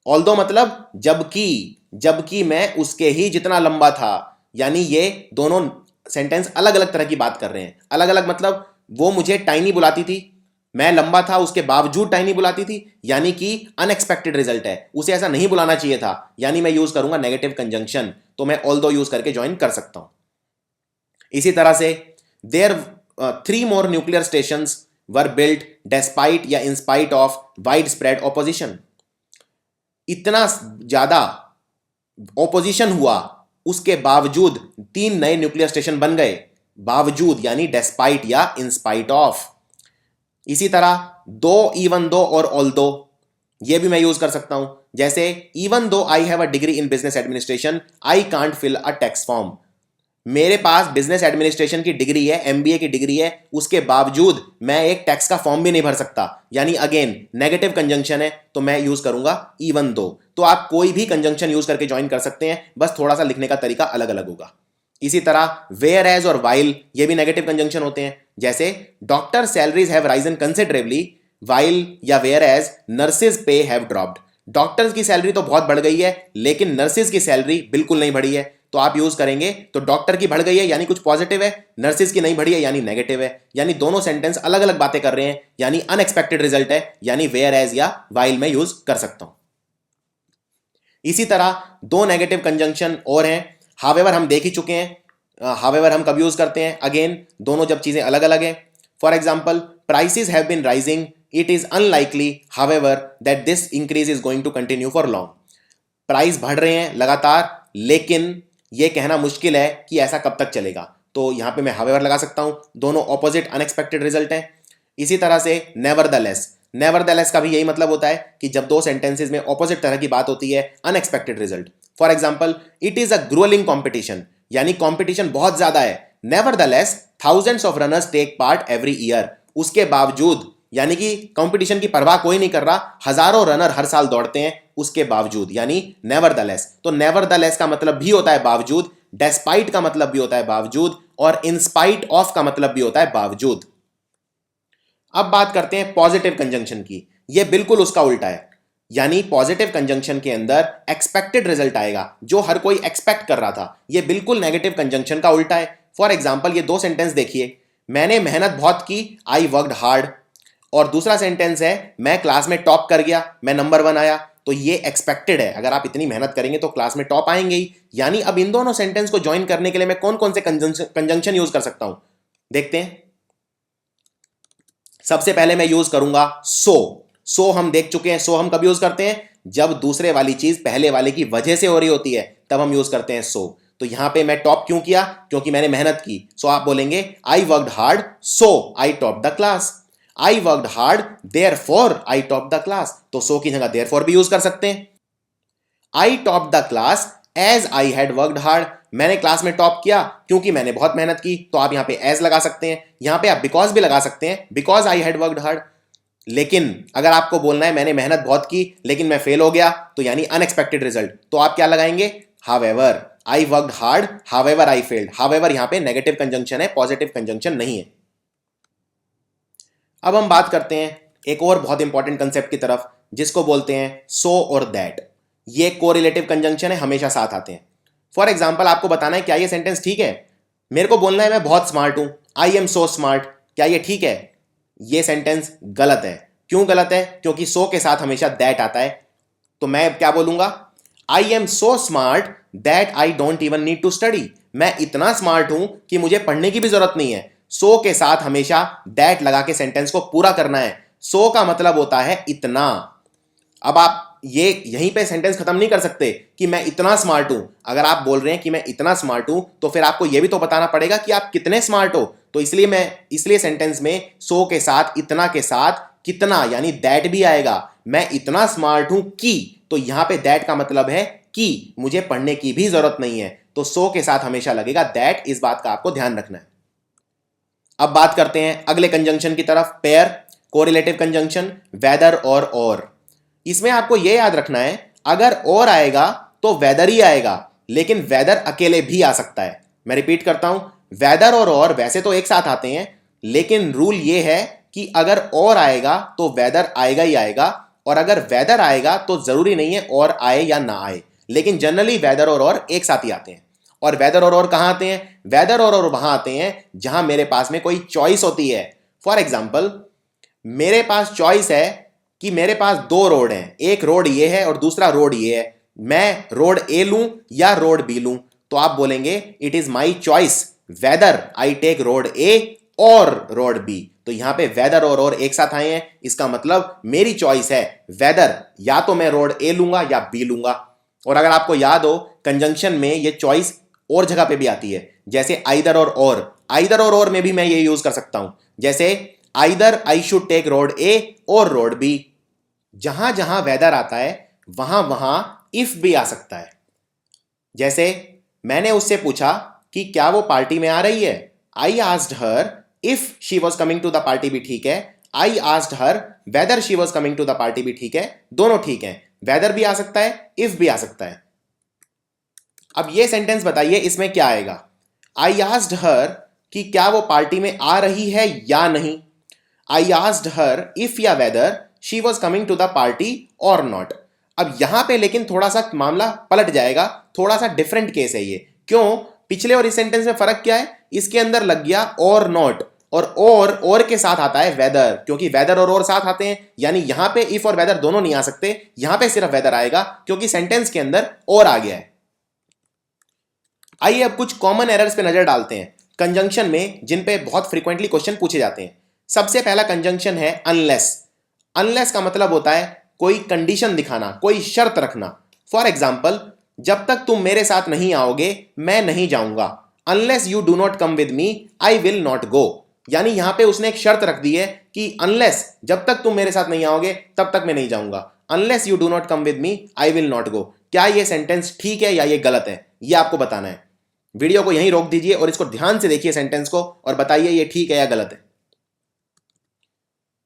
ऑल्दो मतलब जबकि, जबकि मैं उसके ही जितना लंबा था, यानी ये दोनों सेंटेंस अलग अलग तरह की बात कर रहे हैं। अलग अलग मतलब वो मुझे टाइनी बुलाती थी, मैं लंबा था उसके बावजूद टाइनी बुलाती थी, यानी कि अनएक्सपेक्टेड रिजल्ट है, उसे ऐसा नहीं बुलाना चाहिए था, यानी मैं यूज करूंगा नेगेटिव कंजंक्शन, तो मैं ऑल्दो यूज करके ज्वाइन कर सकता हूं। इसी तरह से there 3 more nuclear stations were built despite या in spite of wide spread opposition, इतना ज्यादा ऑपोजिशन हुआ उसके बावजूद 3 नए न्यूक्लियर स्टेशन बन गए, बावजूद यानी डेस्पाइट या इन स्पाइट ऑफ। इसी तरह दो, इवन दो और ऑल्दो, ये भी मैं यूज कर सकता हूं। जैसे even though I have a degree in business administration I can't fill a tax form, मेरे पास बिजनेस एडमिनिस्ट्रेशन की डिग्री है, एमबीए की डिग्री है, उसके बावजूद मैं एक टैक्स का फॉर्म भी नहीं भर सकता, यानी अगेन नेगेटिव कंजंक्शन है, तो मैं यूज करूंगा इवन दो। तो आप कोई भी कंजंक्शन यूज करके ज्वाइन कर सकते हैं, बस थोड़ा सा लिखने का तरीका अलग अलग होगा। इसी तरह वेयर एज और वाइल, ये भी नेगेटिव कंजंक्शन होते हैं। जैसे doctor salaries have Ryzen considerably while या वेयर एज नर्सेज पे हैव ड्रॉप्ड, डॉक्टर्स की सैलरी तो बहुत बढ़ गई है लेकिन नर्सेज की सैलरी बिल्कुल नहीं बढ़ी है, तो आप यूज करेंगे तो डॉक्टर की बढ़ गई है यानी कुछ पॉजिटिव है, नर्सेज की नहीं बढ़ी है यानी नेगेटिव है, यानी दोनों सेंटेंस अलग अलग बातें कर रहे हैं, यानी अनएक्सपेक्टेड रिजल्ट है, यानी वेयर एज या वाइल में यूज कर सकता हूं। इसी तरह 2 नेगेटिव कंजंक्शन और हैं, हावेवर हम देख ही चुके हैं। हावेवर हम कब यूज करते हैं, अगेन दोनों जब चीजें अलग अलग हैं। For example prices have been rising it is unlikely however that this increase is going to continue for long, price बढ़ रहे हैं लगातार लेकिन यह कहना मुश्किल है कि ऐसा कब तक चलेगा, तो यहां पे मैं हावेवर लगा सकता हूं, दोनों ऑपोजिट अनएक्सपेक्टेड रिजल्ट हैं। इसी तरह से नेवरदलेस, नेवरदलेस का भी यही मतलब होता है कि जब दो सेंटेंसेस में ऑपोजिट तरह की बात होती है, unexpected result. For example it is a growing competition, यानी कॉम्पिटिशन बहुत ज्यादा है, nevertheless thousands of runners take part every year, उसके बावजूद, यानी कि कंपटीशन की परवाह कोई नहीं कर रहा, हजारों रनर हर साल दौड़ते हैं उसके बावजूद, यानी नेवरदलेस। तो नेवरदलेस का मतलब भी होता है बावजूद, डेस्पाइट का मतलब भी होता है बावजूद, और इन स्पाइट ऑफ का मतलब भी होता है बावजूद। अब बात करते हैं पॉजिटिव कंजंक्शन की, यह बिल्कुल उसका उल्टा है, यानी पॉजिटिव कंजंक्शन के अंदर एक्सपेक्टेड रिजल्ट आएगा जो हर कोई एक्सपेक्ट कर रहा था, यह बिल्कुल नेगेटिव कंजंक्शन का उल्टा है। फॉर एग्जाम्पल ये 2 सेंटेंस देखिए, मैंने मेहनत बहुत की आई वर्कड हार्ड, और दूसरा सेंटेंस है मैं क्लास में टॉप कर गया, मैं नंबर 1 आया, तो ये एक्सपेक्टेड है, अगर आप इतनी मेहनत करेंगे तो क्लास में टॉप आएंगे ही। यानी अब इन दोनों सेंटेंस को ज्वाइन करने के लिए मैं कौन कौन से कंजंक्शन यूज कर सकता हूं, देखते हैं। सबसे पहले मैं यूज करूंगा सो हम देख चुके हैं, सो हम कब यूज करते हैं, जब दूसरे वाली चीज पहले वाले की वजह से हो रही होती है, तब हम यूज करते हैं सो। तो यहां पे मैं टॉप क्यों किया, क्योंकि मैंने मेहनत की, सो आप बोलेंगे I worked hard so I top the class, I worked hard therefore I top the class, तो सो की जगह देयरफॉर भी यूज कर सकते हैं। I top the class as I had worked hard, मैंने क्लास में टॉप किया क्योंकि मैंने बहुत मेहनत की, तो आप यहां पे एज लगा सकते हैं, यहां पे आप बिकॉज भी लगा सकते हैं, because I had worked hard. लेकिन अगर आपको बोलना है मैंने मेहनत बहुत की लेकिन मैं फेल हो गया, तो यानी अनएक्सपेक्टेड रिजल्ट, तो आप क्या लगाएंगे, however I worked hard however I failed. However यहां पे नेगेटिव कंजंक्शन है, पॉजिटिव कंजंक्शन नहीं है। अब हम बात करते हैं एक और बहुत इंपॉर्टेंट कंसेप्ट की तरफ, जिसको बोलते हैं सो और दैट। ये कोरिलेटिव कंजंक्शन है, हमेशा साथ आते हैं। फॉर एग्जाम्पल आपको बताना है क्या ये सेंटेंस ठीक है, मेरे को बोलना है मैं बहुत स्मार्ट हूं, आई एम सो स्मार्ट, क्या ये ठीक है, ये सेंटेंस गलत है। क्यों गलत है, क्योंकि सो के साथ हमेशा दैट आता है, तो मैं क्या बोलूंगा, I am so smart that I don't even need to study, मैं इतना स्मार्ट हूं कि मुझे पढ़ने की भी जरूरत नहीं है। सो के साथ हमेशा दैट लगा के सेंटेंस को पूरा करना है, सो का मतलब होता है इतना। अब आप ये यहीं पे सेंटेंस खत्म नहीं कर सकते कि मैं इतना स्मार्ट हूं। अगर आप बोल रहे हैं कि मैं इतना स्मार्ट हूं तो फिर आपको यह भी तो बताना पड़ेगा कि आप कितने स्मार्ट हो। तो इसलिए सेंटेंस में सो के साथ, इतना के साथ कितना यानी दैट भी आएगा। मैं इतना स्मार्ट हूं कि, तो यहां पे दैट का मतलब है कि मुझे पढ़ने की भी जरूरत नहीं है। तो सो के साथ हमेशा लगेगा दैट। इस बात का आपको ध्यान रखना है। अब बात करते हैं अगले कंजंक्शन की तरफ, पेयर, कोरिलेटिव कंजंक्शन, वेदर और। इसमें आपको यह याद रखना है, अगर और आएगा तो वेदर ही आएगा, लेकिन वेदर अकेले भी आ सकता है। मैं रिपीट करता हूं, वेदर और वैसे तो एक साथ आते हैं, लेकिन रूल यह है कि अगर और आएगा तो वेदर आएगा ही आएगा, और अगर वेदर आएगा तो जरूरी नहीं है और आए या ना आए, लेकिन जनरली वेदर और एक साथ ही आते हैं। और वेदर और कहां आते हैं? वेदर और वहां आते हैं जहां मेरे पास में कोई चॉइस होती है। फॉर एग्जाम्पल, मेरे पास चॉइस है कि मेरे पास दो रोड हैं, एक रोड ये है और दूसरा रोड ये है। मैं रोड ए लूं या रोड बी लूं, तो आप बोलेंगे it is my choice whether I take road A or road B. तो यहां पे वेदर और एक साथ आए हैं, इसका मतलब मेरी चॉइस है वेदर, या तो मैं रोड ए लूंगा या बी लूंगा। और अगर आपको याद हो, कंजंक्शन में ये चॉइस और जगह पे भी आती है, जैसे आइदर और आइदर और में भी मैं ये यूज कर सकता हूं, जैसे either I should take road A or road B. जहां जहां वेदर आता है वहां वहां इफ भी आ सकता है। जैसे मैंने उससे पूछा कि क्या वो पार्टी में आ रही है, I asked her if she was coming to the party, भी ठीक है। I asked her whether she was coming to the party, भी ठीक है। दोनों ठीक है, वेदर भी आ सकता है, इफ भी आ सकता है। अब ये सेंटेंस बताइए, इसमें क्या आएगा? आई आस्क्ड हर कि क्या वो पार्टी में आ रही है या नहीं। आई आस्क्ड हर इफ या whether she was coming to the party और नॉट। अब यहां पे लेकिन थोड़ा सा मामला पलट जाएगा, थोड़ा सा डिफरेंट केस है ये। क्यों? पिछले और इस सेंटेंस में फर्क क्या है? इसके अंदर लग गया और नॉट, और के साथ आता है वेदर, क्योंकि वेदर और साथ आते हैं, यानी यहां पे इफ और वेदर दोनों नहीं आ सकते, यहां पे सिर्फ वेदर आएगा क्योंकि सेंटेंस के अंदर और आ गया है। आइए अब कुछ कॉमन एरर्स पे नजर डालते हैं कंजंक्शन में, जिन पे बहुत फ्रीक्वेंटली क्वेश्चन पूछे जाते हैं। सबसे पहला कंजंक्शन है अनलेस। अनलेस का मतलब होता है कोई कंडीशन दिखाना, कोई शर्त रखना। फॉर एग्जाम्पल, जब तक तुम मेरे साथ नहीं आओगे मैं नहीं जाऊंगा। Unless you do not come with me I will not go. यानी यहां पे उसने एक शर्त रख दी है कि अनलेस, जब तक तुम मेरे साथ नहीं आओगे तब तक मैं नहीं जाऊंगा। Unless you do not come with me I will not go. क्या ये सेंटेंस ठीक है या ये गलत है, ये आपको बताना है। वीडियो को यहीं रोक दीजिए और इसको ध्यान से देखिए सेंटेंस को, और बताइए ये ठीक है या गलत है।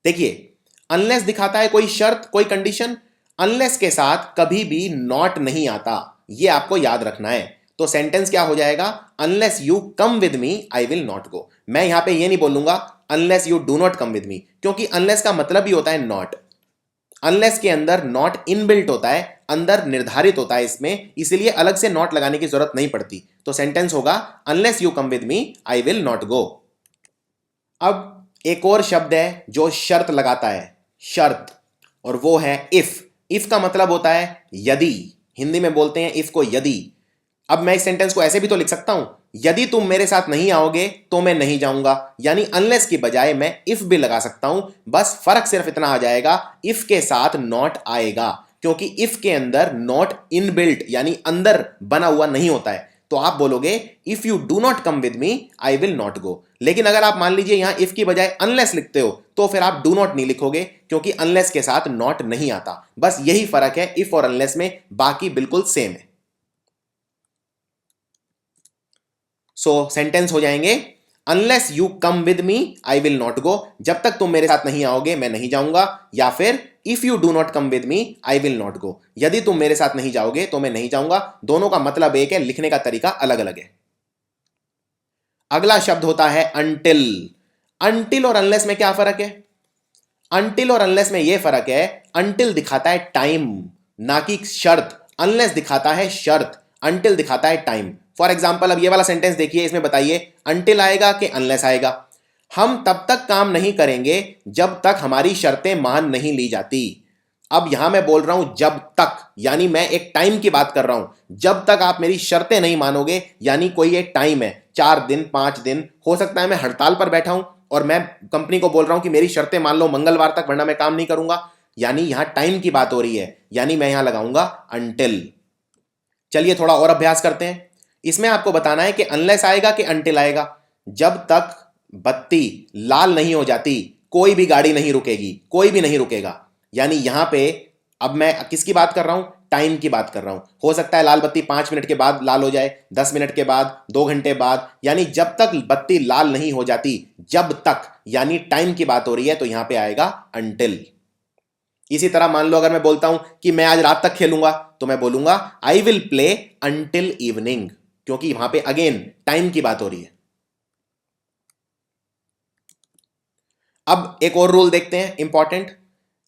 देखिए, अनलेस दिखाता है कोई शर्त, कोई कंडीशन। अनलेस के साथ कभी भी नॉट नहीं आता, ये आपको याद रखना है। तो सेंटेंस क्या हो जाएगा? Unless you come with me I will not go. मैं यहां पे ये नहीं बोलूंगा unless you do not come with me, क्योंकि अनलेस का मतलब ही होता है नॉट। अनलेस के अंदर नॉट इनबिल्ट होता है, अंदर निर्धारित होता है इसमें, इसलिए अलग से नॉट लगाने की जरूरत नहीं पड़ती। तो सेंटेंस होगा unless you come with me I will not go. अब एक और शब्द है जो शर्त लगाता है, शर्त, और वो है इफ। इफ का मतलब होता है यदि, हिंदी में बोलते हैं इफ को यदि। अब मैं इस सेंटेंस को ऐसे भी तो लिख सकता हूं, यदि तुम मेरे साथ नहीं आओगे तो मैं नहीं जाऊंगा। यानी अनलेस की बजाय मैं इफ भी लगा सकता हूं, बस फर्क सिर्फ इतना आ जाएगा, इफ के साथ नॉट आएगा, क्योंकि इफ के अंदर नॉट इनबिल्ट यानी अंदर बना हुआ नहीं होता है। तो आप बोलोगे if you do not come with me I will not go. लेकिन अगर आप मान लीजिए यहां इफ की बजाय अनलेस लिखते हो, तो फिर आप डू नॉट नहीं लिखोगे, क्योंकि अनलेस के साथ नॉट नहीं आता। बस यही फर्क है इफ और अनलेस में, बाकी बिल्कुल सेम है। सो सेंटेंस हो जाएंगे unless you come with me I will not go, जब तक तुम मेरे साथ नहीं आओगे मैं नहीं जाऊंगा, या फिर if you do not come with me I will not go, यदि तुम मेरे साथ नहीं जाओगे तो मैं नहीं जाऊंगा। दोनों का मतलब एक है, लिखने का तरीका अलग अलग है। अगला शब्द होता है अनटिल। अनटिल और अनलेस में क्या फर्क है? अनटिल और अनलेस में यह फर्क है, अनटिल दिखाता है टाइम ना कि शर्त, अनलेस दिखाता है शर्त, अनटिल दिखाता है टाइम। फॉर एग्जाम्पल, अब ये वाला सेंटेंस देखिए, इसमें बताइए अनटिल आएगा कि अनलेस आएगा। हम तब तक काम नहीं करेंगे जब तक हमारी शर्तें मान नहीं ली जाती। अब यहां मैं बोल रहा हूं जब तक, यानी मैं एक टाइम की बात कर रहा हूं। जब तक आप मेरी शर्तें नहीं मानोगे, यानी कोई एक टाइम है, 4 दिन 5 दिन, हो सकता है मैं हड़ताल पर बैठा हूं और मैं कंपनी को बोल रहा हूं कि मेरी शर्तें मान लो मंगलवार तक, वरना मैं काम नहीं करूंगा। यानी यहां टाइम की बात हो रही है, यानी मैं यहां लगाऊंगा until। चलिए थोड़ा और अभ्यास करते हैं। इसमें आपको बताना है कि अनलेस आएगा कि until आएगा। जब तक बत्ती लाल नहीं हो जाती कोई भी गाड़ी नहीं रुकेगी, कोई भी नहीं रुकेगा। यानी यहां पे अब मैं किसकी बात कर रहा हूं? टाइम की बात कर रहा हूं। हो सकता है लाल बत्ती 5 मिनट के बाद लाल हो जाए, 10 मिनट के बाद, 2 घंटे बाद, यानी जब तक बत्ती लाल नहीं हो जाती, जब तक, यानी टाइम की बात हो रही है, तो यहां पे आएगा until। इसी तरह मान लो अगर मैं बोलता हूं कि मैं आज रात तक खेलूंगा, तो मैं बोलूंगा I will play until evening, क्योंकि वहां पे अगेन टाइम की बात हो रही है। अब एक और रूल देखते हैं इंपॉर्टेंट।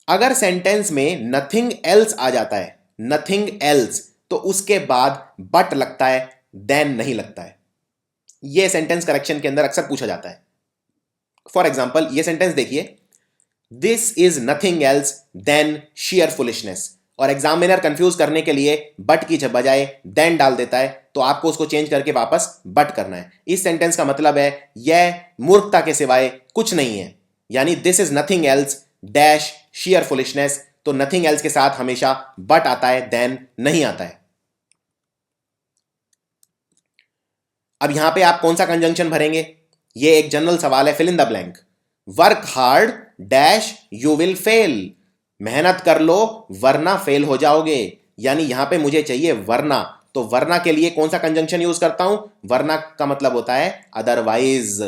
अगर सेंटेंस में नथिंग एल्स आ जाता है, नथिंग एल्स, तो उसके बाद बट लगता है, देन नहीं लगता है। यह सेंटेंस करेक्शन के अंदर अक्सर पूछा जाता है। फॉर एग्जाम्पल ये सेंटेंस देखिए, this is nothing else than sheer foolishness, और एग्जामिनर कंफ्यूज करने के लिए बट की बजाय देन डाल देता है, तो आपको उसको चेंज करके वापस बट करना है। इस सेंटेंस का मतलब है यह मूर्खता के सिवाय कुछ नहीं है, यानी this is nothing else dash share foolishness, तो नथिंग एल्स के साथ हमेशा बट आता है, देन नहीं आता है। अब यहां पे आप कौन सा कंजंक्शन भरेंगे? ये एक जनरल सवाल है, fill in the blank. Work hard dash you will fail, मेहनत कर लो वरना फेल हो जाओगे। यानी यहां पे मुझे चाहिए वरना, तो वरना के लिए कौन सा कंजंक्शन यूज करता हूं? वरना का मतलब होता है अदरवाइज,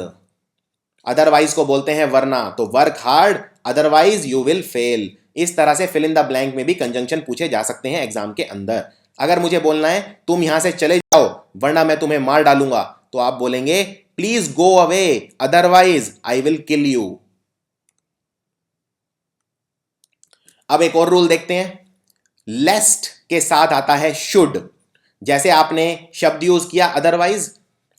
अदरवाइज को बोलते हैं वरना। तो work hard otherwise you will fail. इस तरह से फिल इन द ब्लैंक में भी कंजंक्शन पूछे जा सकते हैं एग्जाम के अंदर। अगर मुझे बोलना है तुम यहां से चले जाओ वरना मैं तुम्हें मार डालूंगा, तो आप बोलेंगे please go away otherwise I will kill you. अब एक और रूल देखते हैं, लेस्ट के साथ आता है शुड। जैसे आपने शब्द यूज किया अदरवाइज,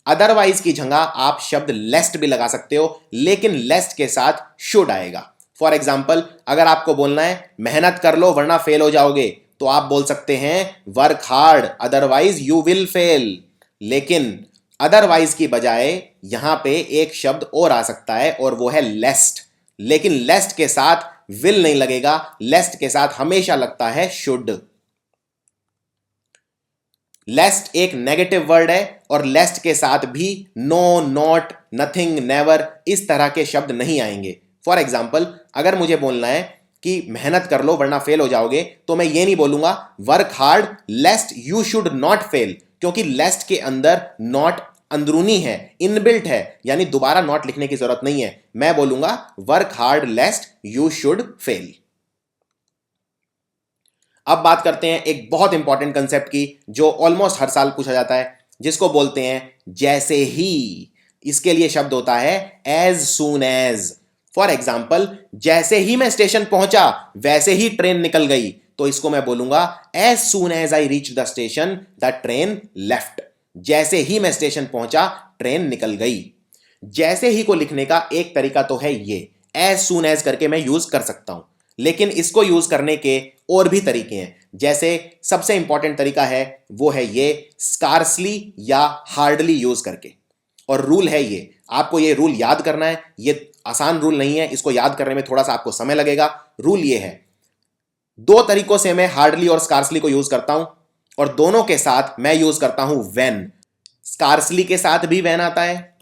अदरवाइज की जगह आप शब्द लेस्ट भी लगा सकते हो, लेकिन लेस्ट के साथ शुड आएगा। फॉर एग्जाम्पल अगर आपको बोलना है मेहनत कर लो वरना फेल हो जाओगे, तो आप बोल सकते हैं work hard otherwise you will fail. लेकिन अदरवाइज की बजाय यहां पे एक शब्द और आ सकता है और वो है लेस्ट, लेकिन लेस्ट के साथ विल नहीं लगेगा, लेस्ट के साथ हमेशा लगता है शुड। लेस्ट एक नेगेटिव वर्ड है और लेस्ट के साथ भी नो, नॉट, नथिंग, नेवर इस तरह के शब्द नहीं आएंगे। फॉर एग्जाम्पल अगर मुझे बोलना है कि मेहनत कर लो वरना फेल हो जाओगे, तो मैं ये नहीं बोलूंगा work hard लेस्ट you should not fail, क्योंकि लेस्ट के अंदर नॉट अंदरूनी है, इनबिल्ट है, यानी दोबारा नॉट लिखने की जरूरत नहीं है। मैं बोलूंगा work hard लेस्ट you should fail. अब बात करते हैं एक बहुत इंपॉर्टेंट कंसेप्ट की, जो ऑलमोस्ट हर साल पूछा जाता है, जिसको बोलते हैं जैसे ही। इसके लिए शब्द होता है as soon as. For example जैसे ही मैं स्टेशन पहुंचा वैसे ही ट्रेन निकल गई, तो इसको मैं बोलूंगा as soon as I reach the station the train left. जैसे ही मैं स्टेशन पहुंचा ट्रेन निकल गई। जैसे ही को लिखने का एक तरीका तो है ये, एज सून एज करके मैं यूज कर सकता हूं, लेकिन इसको यूज करने के और भी तरीके हैं। जैसे सबसे इंपॉर्टेंट तरीका है वो है ये स्कार्सली या हार्डली यूज करके। और रूल है ये, आपको ये रूल याद करना है। ये आसान रूल नहीं है, इसको याद करने में थोड़ा सा आपको समय लगेगा। रूल ये है, 2 तरीकों से मैं हार्डली और स्कार्सली को यूज करता हूं, और दोनों के साथ मैं यूज करता हूं व्हेन। स्कार्सली के साथ भी व्हेन आता है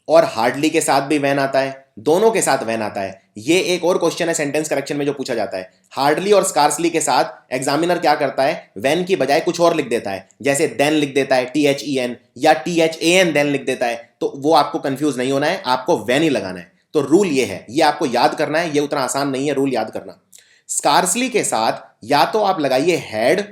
और हार्डली के साथ भी व्हेन आता है, दोनों के साथ व्हेन आता है। ये एक और क्वेश्चन है सेंटेंस करेक्शन में जो पूछा जाता है। हार्डली और स्कार्सली के साथ एग्जामिनर क्या करता है, व्हेन की बजाय कुछ और लिख देता है, जैसे देन लिख देता है THEN, या THAN देन लिख देता है। तो वो आपको कंफ्यूज नहीं होना है, आपको व्हेन ही लगाना है। तो रूल ये है, ये आपको याद करना है, ये उतना आसान नहीं है रूल याद करना। स्कार्सली के साथ या तो आप लगाइए हैड,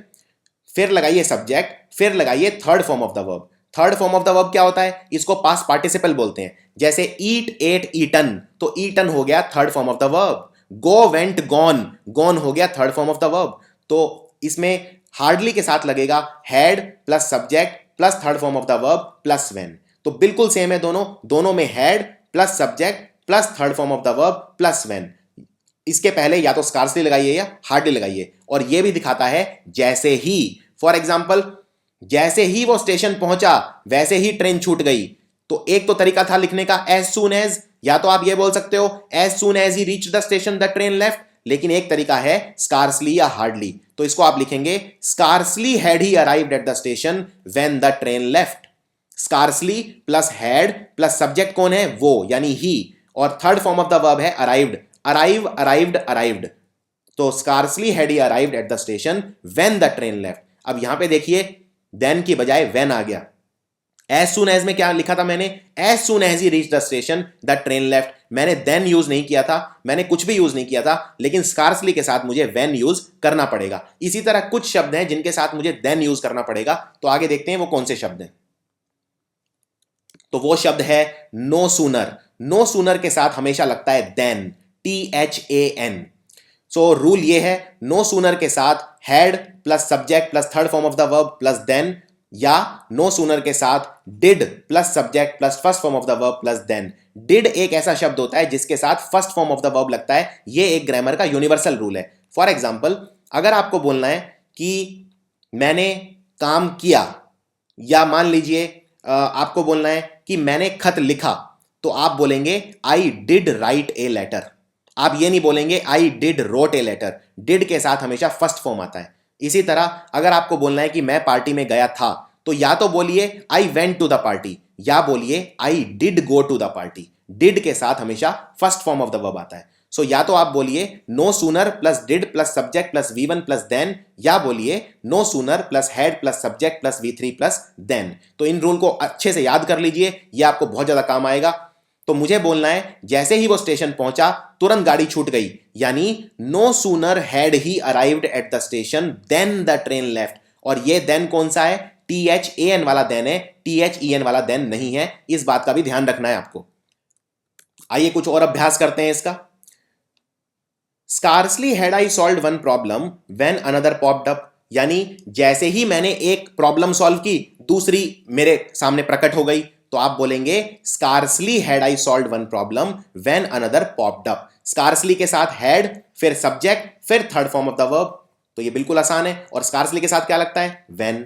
फिर लगाइए सब्जेक्ट, फिर लगाइए third form of the verb. Third form of the verb क्या होता है? इसको पास्ट पार्टिसिपल बोलते हैं। जैसे ईट, एट, ईटन, तो ईटन हो गया third form of the verb. Go, went, gone, gone हो गया third form of the verb. तो इसमें हार्डली के साथ लगेगा had plus subject plus third form of the verb plus when. तो बिल्कुल सेम है दोनों, दोनों में had plus subject plus third form of the verb plus when. इसके पहले या तो स्कार्सली लगाइए या हार्डली लगाइए। और यह भी दिखाता है जैसे ही। फॉर एग्जाम्पल जैसे ही वो स्टेशन पहुंचा वैसे ही ट्रेन छूट गई। तो एक तो तरीका था लिखने का एज सून एज, या तो आप ये बोल सकते हो as soon as he reach the station the train left, लेकिन एक तरीका है स्कार्सली या हार्डली। तो इसको आप लिखेंगे scarcely had he arrived at the station when the train left. Scarcely plus had plus subject कौन है, वो यानी ही, और third form of the verb है अराइव्ड। Arrive, arrived, arrived. तो scarcely had he arrived at the station when the train left. अब यहां पे देखिए देन की बजाय व्हेन आ गया। एज सुन एज में क्या लिखा था मैंने, as soon as he reach the station the train left. मैंने देन यूज नहीं किया था, मैंने कुछ भी यूज नहीं किया था, लेकिन स्कार्सली के साथ मुझे व्हेन यूज करना पड़ेगा। इसी तरह कुछ शब्द हैं जिनके साथ मुझे देन यूज करना पड़ेगा, तो आगे देखते हैं वो कौन से शब्द हैं। तो वो शब्द है नो सूनर। नो सूनर के साथ हमेशा लगता है देन, THAN। सो रूल ये है, नो सूनर के साथ had plus subject plus third form of the verb plus then, या नो सूनर के साथ did plus subject plus first form of the verb plus then. Did एक ऐसा शब्द होता है जिसके साथ first form of the verb लगता है। ये एक ग्रामर का यूनिवर्सल रूल है। फॉर एग्जाम्पल, अगर आपको बोलना है कि मैंने काम किया, या मान लीजिए आपको बोलना है कि मैंने खत लिखा, तो आप बोलेंगे I did write a letter. आप ये नहीं बोलेंगे I did wrote a letter. Did के साथ हमेशा फर्स्ट फॉर्म आता है। इसी तरह अगर आपको बोलना है कि मैं पार्टी में गया था, तो या तो बोलिए I went to the party, या बोलिए I did go to the party. Did के साथ हमेशा first form of the verb आता है। सो या तो आप बोलिए no sooner plus did plus subject plus V1 plus then, या बोलिए no sooner plus had plus subject plus V3 plus then. तो इन रूल को अच्छे से याद कर लीजिए, ये आपको बहुत ज्यादा काम आएगा। तो मुझे बोलना है जैसे ही वो स्टेशन पहुंचा तुरंत गाड़ी छूट गई, यानी no sooner had he arrived at the station then the train left. और ये देन कौन सा है, THAN वाला देन है, THEN वाला देन नहीं है। इस बात का भी ध्यान रखना है आपको। आइए कुछ और अभ्यास करते हैं इसका। Scarcely had I solve one problem when another popped up. यानी जैसे ही मैंने एक प्रॉब्लम सॉल्व की, दूसरी मेरे सामने प्रकट हो गई। तो आप बोलेंगे scarcely had I solve one problem when another popped up. Scarcely के साथ हैड, फिर सब्जेक्ट, फिर third form of the verb. तो ये बिल्कुल आसान है। और स्कार्सली के साथ क्या लगता है, व्हेन।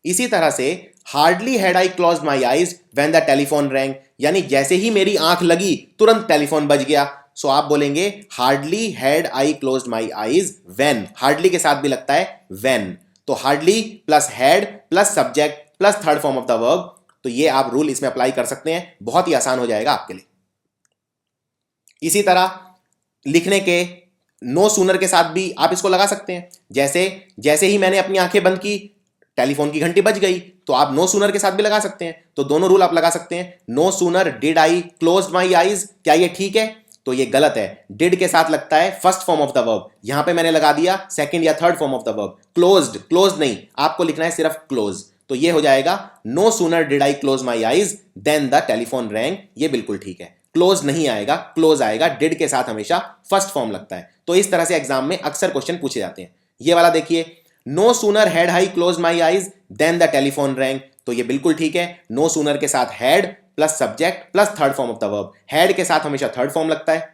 इसी तरह से hardly had I closed my eyes when the telephone wrong. यानी जैसे ही मेरी आंख लगी तुरंत टेलीफोन बज गया। सो आप बोलेंगे hardly had I closed my eyes when. Hardly के साथ भी लगता है व्हेन। तो hardly plus had plus subject plus third form of the verb. तो ये आप रूल इसमें अप्लाई कर सकते हैं, बहुत ही आसान हो जाएगा आपके लिए। इसी तरह लिखने के नो सूनर के साथ भी आप इसको लगा सकते हैं। जैसे ही मैंने अपनी आंखें बंद की टेलीफोन की घंटी बज गई, तो आप नो सूनर के साथ भी लगा सकते हैं। तो दोनों रूल आप लगा सकते हैं। No sooner did I closed my eyes, क्या ये ठीक है? तो ये गलत है। डिड के साथ लगता है first form of the verb, यहां पे मैंने लगा दिया सेकंड या third form of the verb. Closed, close नहीं, आपको लिखना है सिर्फ क्लोज। तो ये हो जाएगा no sooner did I close my eyes then the telephone rang. ये बिल्कुल ठीक है। क्लोज नहीं आएगा, क्लोज आएगा। डिड के साथ हमेशा फर्स्ट फॉर्म लगता है। तो इस तरह से एग्जाम में अक्सर क्वेश्चन पूछे जाते हैं। ये वाला देखिए, no sooner had I close my eyes then the telephone rang. तो ये बिल्कुल ठीक है। नो सूनर के साथ had plus subject plus third form of the verb. Had के साथ हमेशा थर्ड फॉर्म लगता है।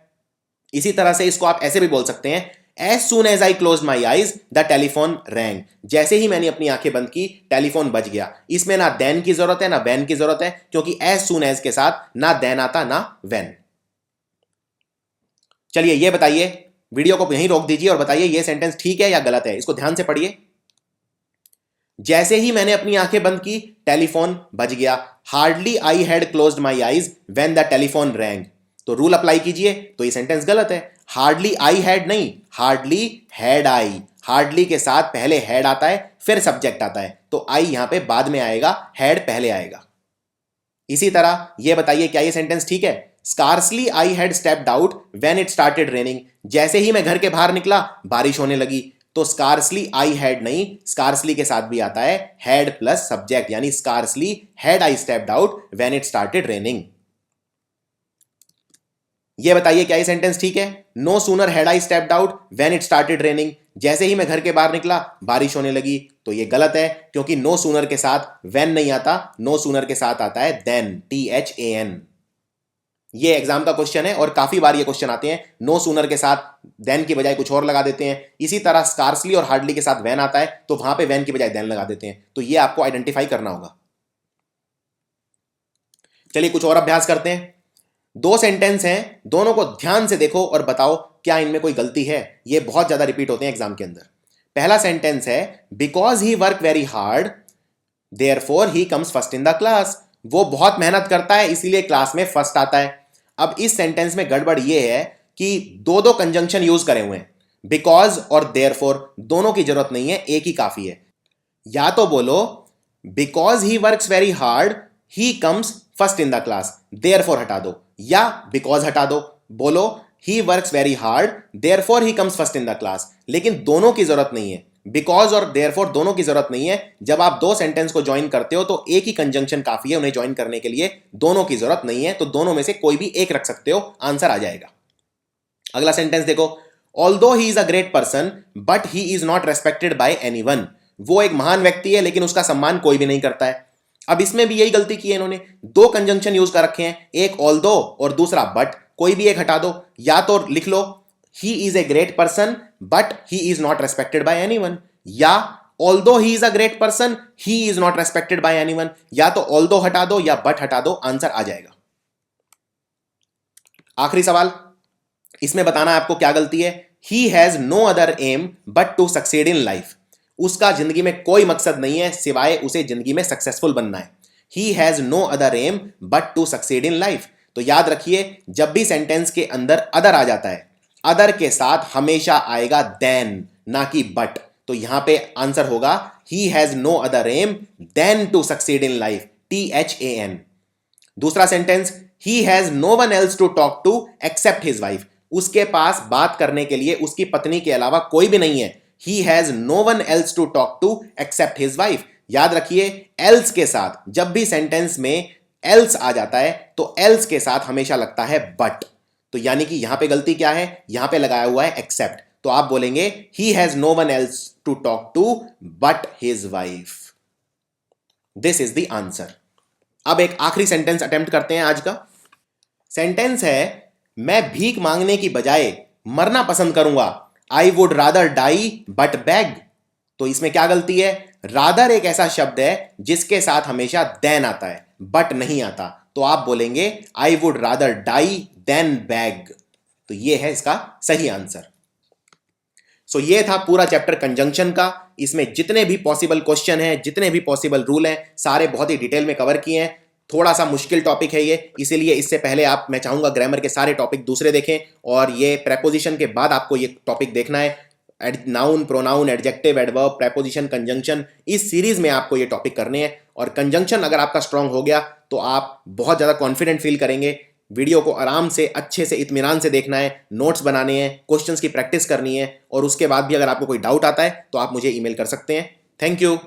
इसी तरह से इसको आप ऐसे भी बोल सकते हैं, as soon as I close my eyes the telephone rang. जैसे ही मैंने अपनी आंखें बंद की टेलीफोन बज गया। इसमें ना देन की जरूरत है ना वैन की जरूरत है, क्योंकि एज सुन एज के साथ ना देन आता ना वैन। चलिए ये बताइए, वीडियो को यहीं रोक दीजिए और बताइए ये सेंटेंस ठीक है या गलत है। इसको ध्यान से पढ़िए। जैसे ही मैंने अपनी आंखें बंद की टेलीफोन बज गया। Hardly I had closed my eyes when the telephone rang. तो रूल अप्लाई कीजिए। तो ये सेंटेंस गलत है। हार्डली आई हैड नहीं, हार्डली हैड आई। हार्डली के साथ पहले हैड आता है, फिर सब्जेक्ट आता है। तो आई यहां पे बाद में आएगा, हैड पहले आएगा। इसी तरह ये बताइए क्या ये सेंटेंस ठीक है? Scarcely I had stepped out when it started raining. जैसे ही मैं घर के बाहर निकला बारिश होने लगी। तो स्कार्सली आई हैड नहीं, स्कार्सली के साथ भी आता है हैड प्लस सब्जेक्ट, यानी scarcely had I stepped out when it started raining. ये बताइए क्या ये सेंटेंस ठीक है? No sooner had I stepped out when it started raining. जैसे ही मैं घर के बाहर निकला बारिश होने लगी। तो ये गलत है, क्योंकि नो सूनर के साथ व्हेन नहीं आता, नो सूनर के साथ आता है देन, THAN। ये एग्जाम का क्वेश्चन है और काफी बार ये क्वेश्चन आते हैं। नो सूनर के साथ देन की बजाय कुछ और लगा देते हैं। इसी तरह स्कार्सली और हार्डली के साथ वैन आता है, तो वहां पे वैन की बजाय देन लगा देते हैं। तो ये आपको आइडेंटिफाई करना होगा। चलिए कुछ और अभ्यास करते हैं। दो सेंटेंस हैं, दोनों को ध्यान से देखो और बताओ क्या इनमें कोई गलती है? ये बहुत ज्यादा रिपीट होते हैं एग्जाम के अंदर। पहला सेंटेंस है because he work very hard therefore he comes first in the class. वो बहुत मेहनत करता है इसीलिए क्लास में फर्स्ट आता है। अब इस सेंटेंस में गड़बड़ ये है कि दो दो कंजंक्शन यूज करे हुए हैं, बिकॉज और देयरफॉर, दोनों की जरूरत नहीं है, एक ही काफी है। या तो बोलो because he works very hard he comes first in the class, therefore हटा दो, या बिकॉज हटा दो, बोलो he works very hard therefore he comes first in the class. लेकिन दोनों की जरूरत नहीं है, बिकॉज और देयरफॉर दोनों की जरूरत नहीं है। जब आप दो सेंटेंस को ज्वाइन करते हो तो एक ही कंजंक्शन काफी है उन्हें ज्वाइन करने के लिए, दोनों की जरूरत नहीं है। तो दोनों में से कोई भी एक रख सकते हो, आंसर आ जाएगा। अगला सेंटेंस देखो, although he is a great person but he is not respected by anyone. वो एक महान व्यक्ति है लेकिन उसका सम्मान कोई भी नहीं करता है। अब इसमें भी यही गलती की है इन्होंने, दो कंजंक्शन यूज कर रखे हैं, एक ऑल्दो और दूसरा बट, कोई भी एक हटा दो। या तो लिख लो he is a great person but he is not respected by anyone, या although he is a great person he is not respected by anyone. या तो ऑल्दो हटा दो या बट हटा दो, आंसर आ जाएगा। आखिरी सवाल, इसमें बताना है आपको क्या गलती है। He has no other aim but to succeed in life. उसका जिंदगी में कोई मकसद नहीं है सिवाय उसे जिंदगी में सक्सेसफुल बनना है। He has no other aim but to succeed in life. तो याद रखिए, जब भी सेंटेंस के अंदर अदर आ जाता है, अदर के साथ हमेशा आएगा देन, ना कि बट। तो यहां पे आंसर होगा he has no other aim than to succeed in life, THAN। दूसरा sentence, he has no one else to talk to except his wife. उसके पास बात करने के लिए उसकी पत्नी के अलावा कोई भी नहीं है। He has no one else to talk to except his wife। याद रखिए, else के साथ जब भी सेंटेंस में else आ जाता है तो else के साथ हमेशा लगता है but। तो यानी कि यहां पे गलती क्या है, यहां पे लगाया हुआ है except। तो आप बोलेंगे he has no one else to talk to but his wife। This is the answer। अब एक आखिरी सेंटेंस अटेम्प्ट करते हैं आज का। सेंटेंस है मैं भीख मांगने की बजाय मरना पसंद करूंगा। I would rather die but beg. तो इसमें क्या गलती है, रादर एक ऐसा शब्द है जिसके साथ हमेशा देन आता है, बट नहीं आता। तो आप बोलेंगे I would rather die than beg. तो ये है इसका सही आंसर। सो ये था पूरा चैप्टर कंजंक्शन का। इसमें जितने भी पॉसिबल क्वेश्चन हैं, जितने भी पॉसिबल रूल हैं, सारे बहुत ही डिटेल में कवर किए हैं। थोड़ा सा मुश्किल टॉपिक है ये, इसीलिए इससे पहले मैं चाहूंगा ग्रामर के सारे टॉपिक दूसरे देखें, और ये प्रेपोजिशन के बाद आपको ये टॉपिक देखना है। Noun, pronoun, adjective, adverb, preposition, conjunction, इस सीरीज में आपको ये टॉपिक करने हैं। और कंजंक्शन अगर आपका स्ट्रांग हो गया तो आप बहुत ज़्यादा कॉन्फिडेंट फील करेंगे। वीडियो को आराम से, अच्छे से, इत्मीनान से देखना है, नोट्स बनाने हैं, क्वेश्चंस की प्रैक्टिस करनी है, और उसके बाद भी अगर आपको कोई डाउट आता है तो आप मुझे ईमेल कर सकते हैं। Thank you.